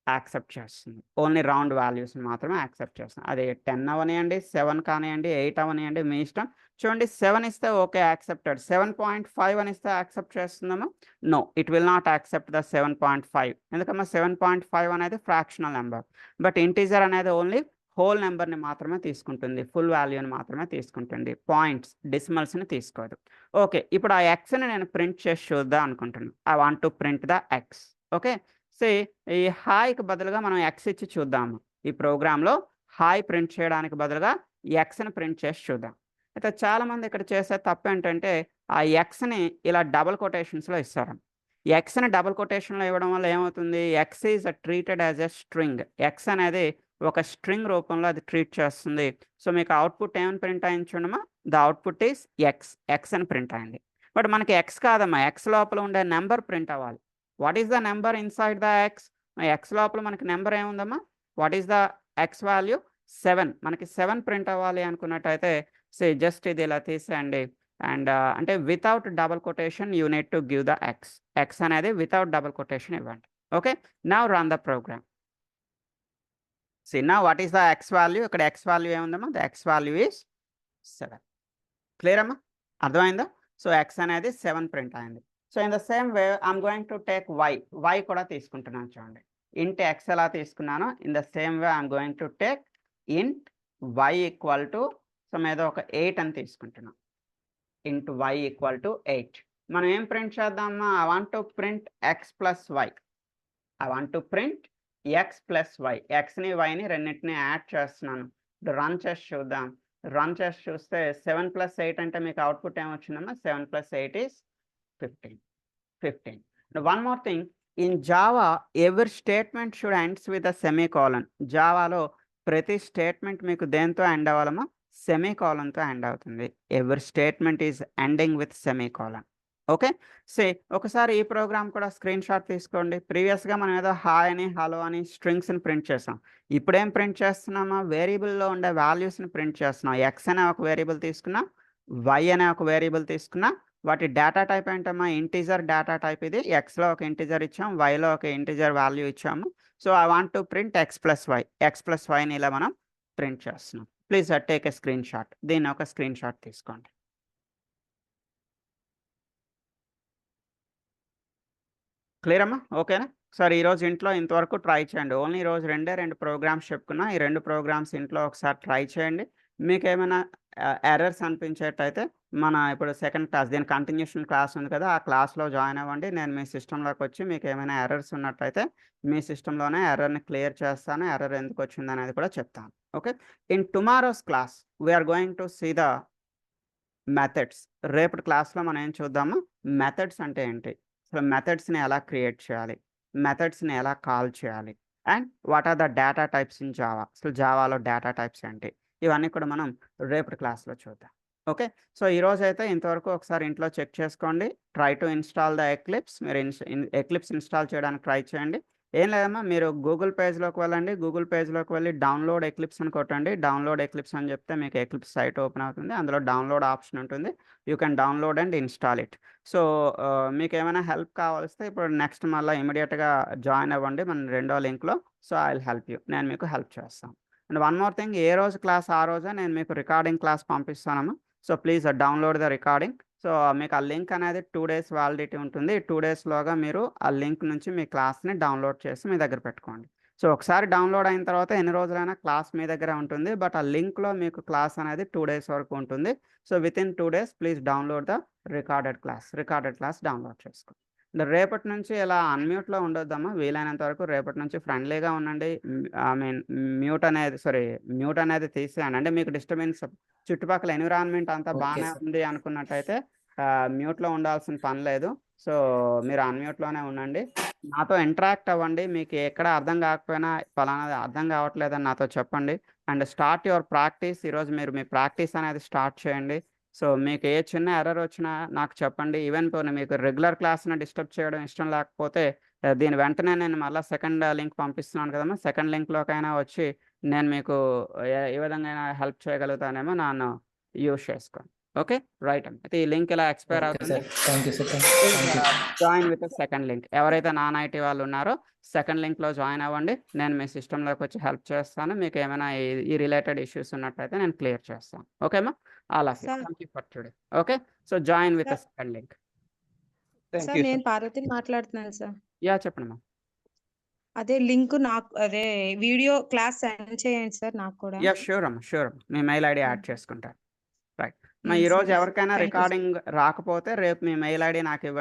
S1: యాక్సెప్ట్ చేస్తుంది, ఓన్లీ రౌండ్ వాల్యూస్ని మాత్రమే యాక్సెప్ట్ చేస్తుంది. అది 10 అవనియండి, 7 కానివ్వండి, 8 అవనియండి, మీ ఇష్టం. చూడండి 7 ఇస్తే ఓకే యాక్సెప్టెడ్. 7.5 అని ఇస్తే యాక్సెప్ట్ చేస్తుందమ్మా, no it will not accept the 7.5. ఎందుకమ్మా, 7.5 అనేది ఫ్రాక్షనల్ నెంబర్, బట్ ఇంటీజర్ అనేది ఓన్లీ హోల్ నెంబర్ని మాత్రమే తీసుకుంటుంది, ఫుల్ వాల్యూని మాత్రమే తీసుకుంటుంది, పాయింట్స్ డెసిమల్స్ని తీసుకోదు. ఓకే, ఇప్పుడు ఆ ఎక్స్ని నేను ప్రింట్ చేసి చూద్దాం అనుకుంటున్నాను. I want to print the X. Okay, so ఈ హాయ్కి బదులుగా మనం ఎక్స్ ఇచ్చి చూద్దాము. ఈ ప్రోగ్రాంలో హాయ్ ప్రింట్ చేయడానికి బదులుగా ఎక్స్ని ప్రింట్ చేసి చూద్దాం. అయితే చాలామంది ఇక్కడ చేసే తప్పు ఏంటంటే ఆ ఎక్స్ని ఇలా డబుల్ కొటేషన్స్లో ఇస్తారు. ఎక్స్ని డబుల్ కొటేషన్లో ఇవ్వడం వల్ల ఏమవుతుంది, X is treated as a string. X అనేది ఒక స్ట్రింగ్ రూపంలో అది ట్రీట్ చేస్తుంది. సో మీకు అవుట్పుట్ ఏమని ప్రింట్ అయింది చూడమ్మా, the output is x, x అని ప్రింట్ అయింది. బట్ మనకి ఎక్స్ కాదమ్మా, ఎక్స్ లోపల ఉండే నెంబర్ ప్రింట్ అవ్వాలి. What is the number inside the X? X లోపల మనకి నెంబర్ ఏముందమ్మా, what is the x value? 7. మనకి 7 ప్రింట్ అవ్వాలి అనుకున్నట్టయితే జస్ట్ ఇది ఇలా తీసేయండి. అండ్ అంటే without double quotation you need to give the X. X అనేది వితౌట్ డబుల్ కొటేషన్ ఇవ్వండి. Okay, now run the program. See now what is the x value? ఇక్కడ x value ఏముందమ్మా, the x value is 7. Clear అమ్మా, అర్థమైందా? So x అనేది 7 print అయింది. So in the same way I'm going to take y కూడా తీసుకుంటున్నాను చూడండి. Int x ఎలా తీసుకున్నానో in the same way I'm going to take int y equal to so మీద ఒక 8 అని తీసుకుంటున్నాం. ఇంట్ y ఈక్వల్ టు 8. మనం ఏం ప్రింట్ చేద్దామా, I want to print x plus y. I want to print x plus y. ఎక్స్ని వైని రెండింటిని యాడ్ చేస్తున్నాను. రన్ చేసి చూద్దాం. రన్ చేసి చూస్తే 7 + 8 అంటే మీకు అవుట్పుట్ ఏమొచ్చిందమ్మా, 7 + 8 is 15. One more thing, in Java every statement should ends with a semicolon. జావాలో ప్రతి స్టేట్మెంట్ మీకు దేంతో ఎండ్ అవ్వాలమ్మా, సెమీకోలన్తో ఎండ్ అవుతుంది. ఎవరి statement is ending with semicolon. Okay, ఒకసారి ఈ ప్రోగ్రామ్ కూడా స్క్రీన్ షాట్ తీసుకోండి. ప్రీవియస్గా మనం ఏదో హాయ్ అని హలో అని స్ట్రింగ్స్ని ప్రింట్ చేసాం. ఇప్పుడేం ప్రింట్ చేస్తున్నామా, వేరియబుల్లో ఉండే వాల్యూస్ని ప్రింట్ చేస్తున్నాం. ఎక్స్ అనే ఒక వేరియబుల్ తీసుకున్నా, వై అనే ఒక వేరియబుల్ తీసుకున్నా. వాటి డేటా టైప్ ఏంటమ్మా, ఇంటీజర్ డేటా టైప్. ఇది ఎక్స్లో ఒక ఇంటీజర్ ఇచ్చాం, వైలో ఒక ఇంటీజర్ వాల్యూ ఇచ్చాము. So I want to print x plus వైని ఇలా మనం ప్రింట్ చేస్తున్నాం. Please take a screen shot. దీన్ని ఒక స్క్రీన్ షాట్ తీసుకోండి. క్లియర్ అమ్మా, ఓకేనా? సార్ ఈరోజు ఇంట్లో ఇంతవరకు ట్రై చేయండి. ఓన్లీ ఈరోజు 2 ప్రోగ్రామ్స్ చెప్పుకున్నా. ఈ 2 ప్రోగ్రామ్స్ ఇంట్లో ఒకసారి ట్రై చేయండి. మీకు ఏమైనా ఎర్రర్స్ అనిపించేటైతే మన ఇప్పుడు సెకండ్ క్లాస్, దీని కంటిన్యూషన్ క్లాస్ ఉంది కదా, ఆ క్లాస్లో జాయిన్ అవ్వండి. నేను మీ సిస్టంలోకి వచ్చి మీకు ఏమైనా ఎర్రర్స్ ఉన్నట్టయితే మీ సిస్టంలోనే ఎర్రర్ని క్లియర్ చేస్తాను. ఎర్రర్ ఎందుకు వచ్చింది అనేది కూడా చెప్తాను. Okay, in tomorrow's class we are going to see the methods. రేపటి క్లాస్లో మనం ఏం చూద్దాము, మెథడ్స్ అంటే ఏంటి, అసలు మెథడ్స్ని ఎలా క్రియేట్ చేయాలి, మెథడ్స్ని ఎలా కాల్ చేయాలి, and what are the data types in Java. అసలు జావాలో డేటా టైప్స్ ఏంటి, ఇవన్నీ కూడా మనం రేపటి క్లాస్లో చూద్దాం. ఓకే, సో ఈరోజు అయితే ఇంతవరకు ఒకసారి ఇంట్లో చెక్ చేసుకోండి. Try to install the eclipse. మీరు ఎక్లిప్స్ ఇన్స్టాల్ చేయడానికి ట్రై చేయండి. ఏం లేదమ్మా, మీరు గూగుల్ పేజ్లోకి వెళ్ళండి. గూగుల్ పేజ్లోకి వెళ్ళి డౌన్లోడ్ ఎక్లిప్స్ అని కొట్టండి. డౌన్లోడ్ ఎక్లిప్స్ అని చెప్తే మీకు ఎక్లిప్స్ సైట్ ఓపెన్ అవుతుంది. అందులో డౌన్లోడ్ ఆప్షన్ ఉంటుంది. You can download and install it. So మీకు ఏమైనా హెల్ప్ కావాల్స్తే ఇప్పుడు నెక్స్ట్ మళ్ళీ ఇమీడియట్గా జాయిన్ అవ్వండి మన 2వ లింక్లో. So I will help you, నేను మీకు హెల్ప్ చేస్తాను. అండ్ వన్ మోర్ థింగ్, ఏ రోజు క్లాస్ ఆ రోజే నేను మీకు రికార్డింగ్ క్లాస్ పంపిస్తానమ్మా. So please download the recording. So మీకు ఆ లింక్ అనేది 2 days వ్యాలిడిటీ ఉంటుంది. 2 daysలోగా మీరు ఆ లింక్ నుంచి మీ క్లాస్ని డౌన్లోడ్ చేసి మీ దగ్గర పెట్టుకోండి. సో ఒకసారి డౌన్లోడ్ అయిన తర్వాత ఎన్ని రోజులైనా క్లాస్ మీ దగ్గర ఉంటుంది. బట్ ఆ లింక్లో మీకు క్లాస్ అనేది 2 days వరకు ఉంటుంది. So within 2 days please download the recorded class download చేసుకోండి. రేపటి నుంచి ఇలా అన్మ్యూట్లో ఉండొద్దమ్మా. వీలైనంత వరకు రేపటి నుంచి ఫ్రెండ్లీగా ఉండండి. ఐ మీన్ మ్యూట్ అనేది తీసేయండి. అంటే మీకు డిస్టర్బెన్స్, చుట్టుపక్కల ఎన్విరాన్మెంట్ అంతా బాగానే ఉంది అనుకున్నట్టయితే మ్యూట్లో ఉండాల్సిన పని లేదు. సో మీరు అన్మ్యూట్లోనే ఉండండి. నాతో ఇంటరాక్ట్ అవ్వండి. మీకు ఎక్కడ అర్థం కాకపోయినా ఫలానాది అర్థం కావట్లేదని నాతో చెప్పండి. And start your practice. ఈరోజు మీరు మీ ప్రాక్టీస్ అనేది స్టార్ట్ చేయండి. సో మీకు ఏ చిన్న ఎర్రర్ వచ్చినా నాకు చెప్పండి. ఈవెన్ మీకు రెగ్యులర్ క్లాస్ని డిస్టర్బ్ చేయడం ఇష్టం లేకపోతే దీని వెంటనే నేను మళ్ళీ సెకండ్ లింక్ పంపిస్తున్నాను కదమ్మా. సెకండ్ లింక్లోకైనా వచ్చి నేను మీకు ఏ విధంగా హెల్ప్ చేయగలుగుతానేమో నన్ను యూజ్ చేసుకోండి. ఓకే, రైట్ అమ్మ. అయితే ఈ లింక్ ఇలా ఎక్స్పైర్ అవుతుంది. Join with second link. ఎవరైతే నాన్ ఐటీ వాళ్ళు ఉన్నారో సెకండ్ లింక్లో జాయిన్ అవ్వండి. నేను మీ సిస్టంలోకి వచ్చి హెల్ప్ చేస్తాను. మీకు ఏమైనా ఈ రిలేటెడ్ ఇష్యూస్ ఉన్నట్టయితే నేను క్లియర్ చేస్తాను. ఓకేమ్మా, all of you. Thank you for today. Okay, so join with second link.
S3: Sir నేను పార్వతిని మాట్లాడుతున్నాను సార్.
S1: యా చెప్పండి.
S3: అదే లింక్ నాకు, అదే వీడియో క్లాస్ సెండ్ చేయండి సార్ నాకు కూడా.
S1: యా షూర్ అమ్మా. మీ మెయిల్ ఐడి యాడ్ చేసుకుంటారు. రైట్. ఈ రోజు ఎవరికైనా రికార్డింగ్ రాకపోతే రేపు మీ మెయిల్ ఐడి నాకు ఇవ్వండి.